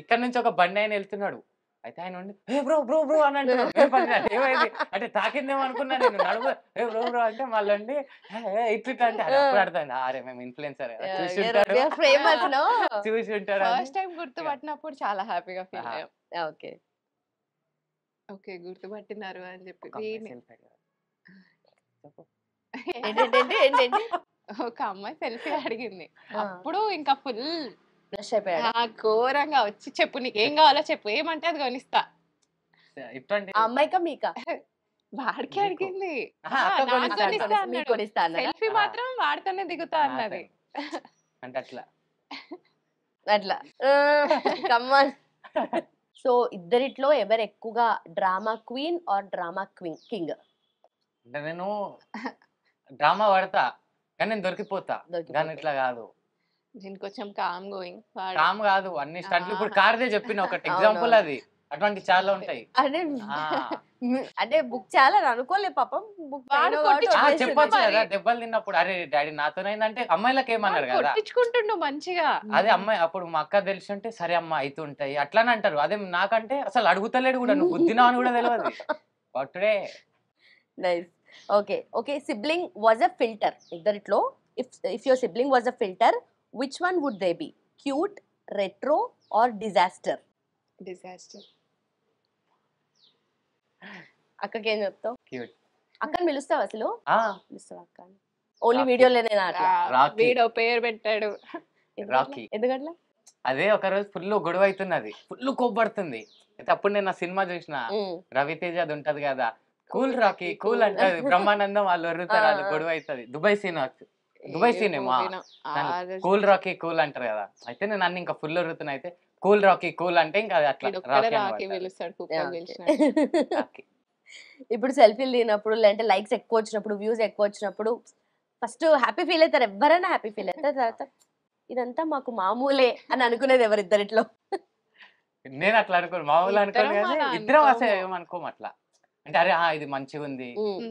ఇక్కడ నుంచి ఒక బండి ఆయన వెళ్తున్నాడు, అయితే ఆయన ఉండి ఏ బ్రో బ్రో బ్రో అని అంటున్నాడు. "ఏ పని లేదు, ఏమైంది అంటే తాకిందేమో అనుకున్నా నేను, నడుపు ఏ బ్రో బ్రో అంటే మళ్ళీ ఇట్లా అంటే అది అప్పుడు అర్థమైంది అరే మేము ఇన్ఫ్లుయెన్సర్ చూసి ఉంటారు ఫేమస్ నో. చూసి ఉంటారు అని. ఫస్ట్ టైం గుర్తుపట్టినప్పుడు చాలా హ్యాపీగా ఫీల్ ఆ. అయ్యాం. ఓకే. ఓకే గుర్తుపట్టినారు అని చెప్పి. ఒక అమ్మాయి వీడిని- selfie అడిగారు. చెప్పు. ఏంటి ఒక అమ్మాయి సెల్ఫీ అడిగింది. ఆ. అప్పుడు ఇంకా ఫుల్ ఫ్రెష్ అయిపోయాడు. ఘోరంగా వచ్చి చెప్పు నీకు ఏం కావాలో చెప్పు, ఏమంటే అది కొనిస్తా. ఇట్లాంటి ఆ అమ్మాయికా మీకా? వాడికి నీకు. అడిగింది. ఆహా, అక్క నాకు కొనిస్తా కొనిస్తా అంటాడు. మీకు అన్నాడు. కొనిస్తా అన్నాడా? సెల్ఫీ ఆ. మాత్రం వాడితోనే దిగుతా అన్నది. అంటే అట్లా అట్లా కమ్మన్. సో ఇద్దరిట్లో ఎవరు ఎక్కువగా drama queen or drama king? అంటే నేను డ్రామా పడతా కానీ నేను దొరికిపోతా, కానీ ఇట్లా కాదు, నేను కొంచెం కామ్ గోయింగ్. కామ్ కాదు అన్ని స్టంట్లు. ఇప్పుడు ఆహా. కార్దే చెప్పిన ఒకటి ఎగ్జాంపుల్, అవునవును. అది అటువంటి చాలా ఉంటాయి. అంటే ఆ. అంటే బుక్ చేయాలని అనుకోలే పాపం. బుక్ వాడు కొట్టించుకుంటున్నాడు చెప్పొచ్చు మరి. కదా, దెబ్బలు తిన్నప్పుడు అరే డాడీ నాతోనైందంటే అమ్మాయిలకు ఏమన్నారు కదా, కొట్టించుకుంటుండు మంచిగా. అదే అమ్మాయి అప్పుడు మా అక్క తెలిసి ఉంటే సరే అమ్మ అవుతుంటాయి అట్లానే అంటారు. అదే నాకంటే అసలు అడుగుతలేడు కూడా, నువ్వు బుద్ధినా అని కూడా తెలియదు. కొట్టుడే. Nice. Okay. Okay. Sibling was a filter. ఇద్దరిట్లో if your sibling was a filter, which one would they be? Cute, retro or disaster? Disaster. అక్కకి ఏం చెప్తావు? క్యూట్. అక్కని పిలుస్తావు అసలు? ఆ పిలుస్తావు అక్క? ఓన్లీ రాఖీ. వీడియోలోనేనా అట్లా? రాఖీ. వీడో పేరు పెట్టాడు. రాఖీ. ఎందుకట్లా? అదే ఒక రోజు ఫుల్ గొడవ అవుతున్నది, ఫుల్ కోప్పడుతుంది. అయితే అప్పుడు నేను నా సినిమా చూసిన రవితేజ అది ఉంటది కదా, కూల్ రాఖీ కూల్ అంటది, బ్రహ్మానందం వాళ్ళు వరుతారు, వాళ్ళు గొడవ అవుతుంది. Dubai scene Dubai cinema cool Rocky cool అంటారు కదా. అయితే నేను అన్ని ఇంకా ఫుల్ వరుతున్నా, అయితే కూల్ రాకీ కూల్ అంటే ఇంకా అది అట్లా రాఖీ రాకి అన్నమాట. పిలుస్తాడు, కుక్క Yeah, okay. పిలిచినట్టు. రాఖీ. ఇప్పుడు సెల్ఫీలు దిగినప్పుడు లేదంటే లైక్స్ ఎక్కువ వచ్చినప్పుడు వ్యూస్ ఎక్కువ వచ్చినప్పుడు ఫస్ట్ హ్యాపీ ఫీల్ అవుతారు, ఎవరైనా హ్యాపీ ఫీల్ అవుతారు. తర్వాత ఇదంతా మాకు మామూలే అని అనుకునేది ఎవరిద్దరిట్లో? నేను అట్లా అనుకోను, మామూలు అనుకోను ఇద్దరం కానీ అలా ఇద్దరం అసలు అనుకోము. ఏమనుకోము అట్లా. అంటే అరే ఇది మంచిగా ఉంది ఉమ్.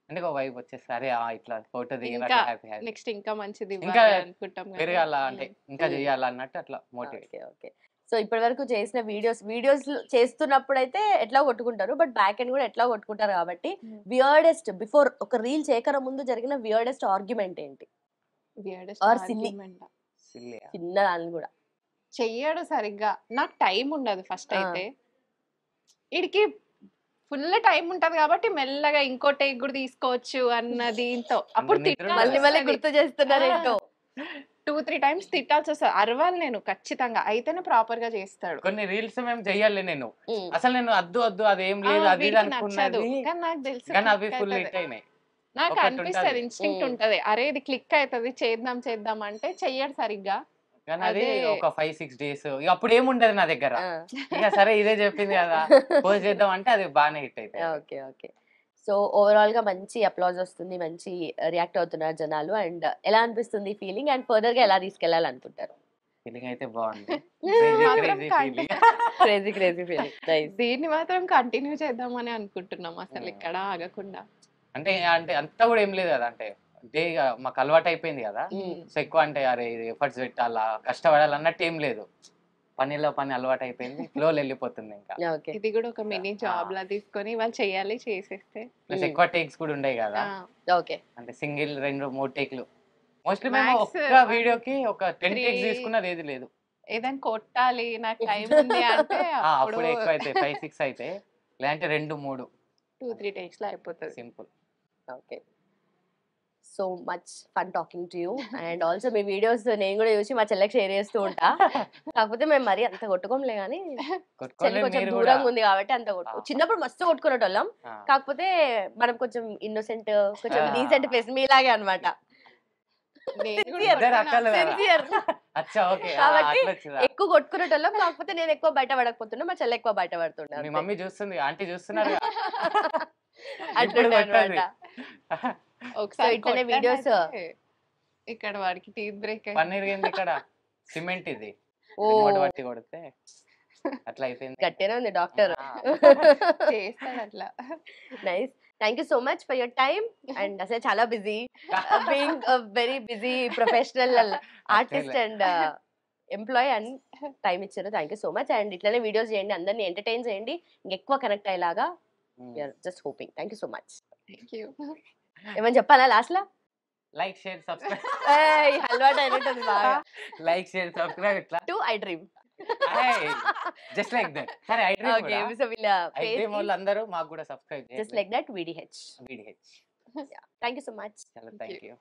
అంటే ఒక వైబ్ వచ్చేసి అరే ఇట్లా ఫోటో దిగిన ఇంకా హ్యాపీ హ్యాపీ నెక్స్ట్ ఇంకా మంచిది ఇంకా ఇవ్వాలి అనుకుంటాం కదా. పెరగాల అంటే ఇంకా ఉమ్. చెయ్యాలా అన్నట్టు అట్లా మోటివేట్. ఓకే. ఓకే. సో ఇప్పటి వరకు చేసిన వీడియోస్ చేస్తున్నప్పుడు అయితే ఎట్లా కొట్టుకుంటారు, బట్ బ్యాక్ ఎండ్ కూడా ఎట్లా కొట్టుకుంటారు కాబట్టి Hmm. వియర్డెస్ట్ బిఫోర్ ఒక రీల్ చేయకర ముందు జరిగిన వియర్డెస్ట్ ఆర్గ్యుమెంట్ ఏంటి? Weirdest Or silly. argument. చిన్న దాన్ని కూడా. చెయ్యడు సరిగ్గా. నాకు టైం ఉండదు ఫస్ట్ ఆ. అయితే. వీడికి ఫుల్ టైం ఉంటది కాబట్టి మెల్లగా ఇంకో టేక్ కూడా తీసుకోవచ్చు అన్న దీంతో అప్పుడు నిద్ర తిట్టాల్సి మళ్ళీ మళ్ళీ వస్తది. గుర్తు చేస్తున్నారు ఏంటో. 2-3 టైమ్స్ తిట్టాల్సి వస్తుంది. అరవాలి నేను ఖచ్చితంగా, అయితేనే ప్రాపర్ గా చేస్తాడు. కొన్ని రీల్స్ మేము చెయ్యాలి, నేను ఉమ్. అసలు నేను అద్దు అదేం ఆ, లేదు అది ఇది వీడికి నచ్చదు అనుకున్నది, కానీ నాకు తెలుసు కానీ అవి click ఫుల్ అవుతది. హిట్ అయినాయి. నాకు ఒకటి అనిపిస్తుంది, ఉంటది. ఇన్స్టింక్ట్ ఉమ్. ఉంటది, అరే ఇది క్లిక్ అవుతుంది చేద్దాం అంటే చెయ్యడు సరిగ్గా. కానీ అది అదే. ఒక 5-6 days ఇక అప్పుడు ఏముంటది నా దగ్గర, ఆ. ఇక సరే ఇదే చెప్పింది కదా పోస్ట్ చేద్దాం అంటే అది బాగానే హిట్ అయితే. ఓకే. ఓకే. సో ఓవరాల్ గా మంచి అప్లాజ్ వస్తుంది, మంచి రియాక్ట్ అవుతున్నారు జనాలు. అండ్ ఎలా అనిపిస్తుంది ఫీలింగ్, అండ్ ఫర్దర్ గా ఎలా తీసుకెళ్లాలనుకుంటారు? ఫీలింగ్ అయితే బాగుంది. మాత్రం క్రేజీ ఫీలింగ్. నైస్. దీన్ని మాత్రం కంటిన్యూ చేద్దామని అనుకుంటున్నాం, అసలు ఇక్కడ ఆగకుండా. అంటే అంటే అంతా కూడా ఏం లేదు కదా, అంటే డే మాకు అలవాటు అయిపోయింది కదా, సో ఎక్కువ అంటే అరే ఎఫర్ట్స్ పెట్టాలా కష్టపడాలి అన్నట్టు ఏం లేదు. పనిలో పని అలవాటు అయిపోయింది, ఫ్లోలో వెళ్ళిపోతుంది ఇంకా. ఓకే. ఇది కూడా ఒక మినీ జాబ్ లా తీసుకొని వాళ్ళు చేయాలి, చేసేస్తే ప్లస్ ఎక్కువ టేక్స్ కూడా ఉండేవి కదా, ఓకే. అంటే సింగిల్ 2-3 టేక్లు. మోస్ట్లీ మేము Max ఒక్క వీడియోకి ఒక 10 3 టేక్స్ తీసుకున్నది ఏది లేదు. ఏదైనా కొట్టాలి నాకు టైం ఉంది అంటే అప్పుడు అప్పుడు ఎక్కువ అయితే 5-6 అయితే, లేదంటే 2-3 2-3 టేక్స్ లో అయిపోతుంది. Simple. Okay. So much fun talking to you. And also me videos నేను కూడా చూసి మా చెల్లెకి షేర్ చేస్తూ ఉంటా. కాకపోతే మేము మరీ అంత కొట్టుకోంలే కానీ చెల్లి కొంచెం మీరు కూడా దూరంగా ఉంది కాబట్టి అంత కొట్టు. చిన్నప్పుడు మస్తు కొట్టుకునేటోళ్ళం, కాకపోతే మనం కొంచెం ఇన్నోసెంట్, కొంచెం డీసెంట్ ఫేస్ మీలాగే అనమాట. నేను కూడా ఇద్దరు కొట్టినా. అక్కలు కదా. సిన్సియర్ అచ్చా ఓకే. కాబట్టి ఎక్కువ కొట్టుకునేటోళ్ళం, కాకపోతే నేను ఎక్కువ బయట పడకపోతున్నా, మా చెల్లె ఎక్కువ బయట పడుతుండే. మీ మమ్మీ చూస్తుంది, ఆంటీ చూస్తున్నారు కదా. అట్లుండే కొట్టాలి. అనమాట. ఒకసారి ఇట్లనే కొట్టానంటే videos. ఇక్కడ వాడికి టీత్ బ్రేక్ పన్నీర్ ఏంది ఇక్కడ, సిమెంట్ ఇది ఓ రిమోట్ పట్టి కొడితే అట్లా అయిపోయింది. గట్టిగానే ఉంది డాక్టర్. చేస్తాడు అట్లా. Nice. Thank you so much for your time. And అసలు చాలా busy, being very busy professional artist and employee and time ఇచ్చారు. Thank you so much. And ఇట్లనే వీడియోస్ చేయండి, అందరినీ ఎంటర్టైన్ చేయండి, ఇంకెక్కువ కనెక్ట్ అయ్యేలాగా. We're just hoping. Thank you so much. Thank you. ఏమని చెప్పాలా లాస్ట్ లో? లైక్ షేర్ సబ్స్క్రైబ్, అలవాటు అయినట్టుంది బాగా. లైక్ షేర్ సబ్స్క్రైబ్ ఇట్లా to I dream. Just like that. సరే ఐ డ్రీమ్ ఓకే, కూడా సో వీళ్ళ ఐ డ్రీమ్ వాళ్ళు అందరూ మాకు కూడా సబ్స్క్రైబ్ చేయండి. Just like that VDH. VDH. Thank you so much. చాలా Thank థ్యాంక్ యూ.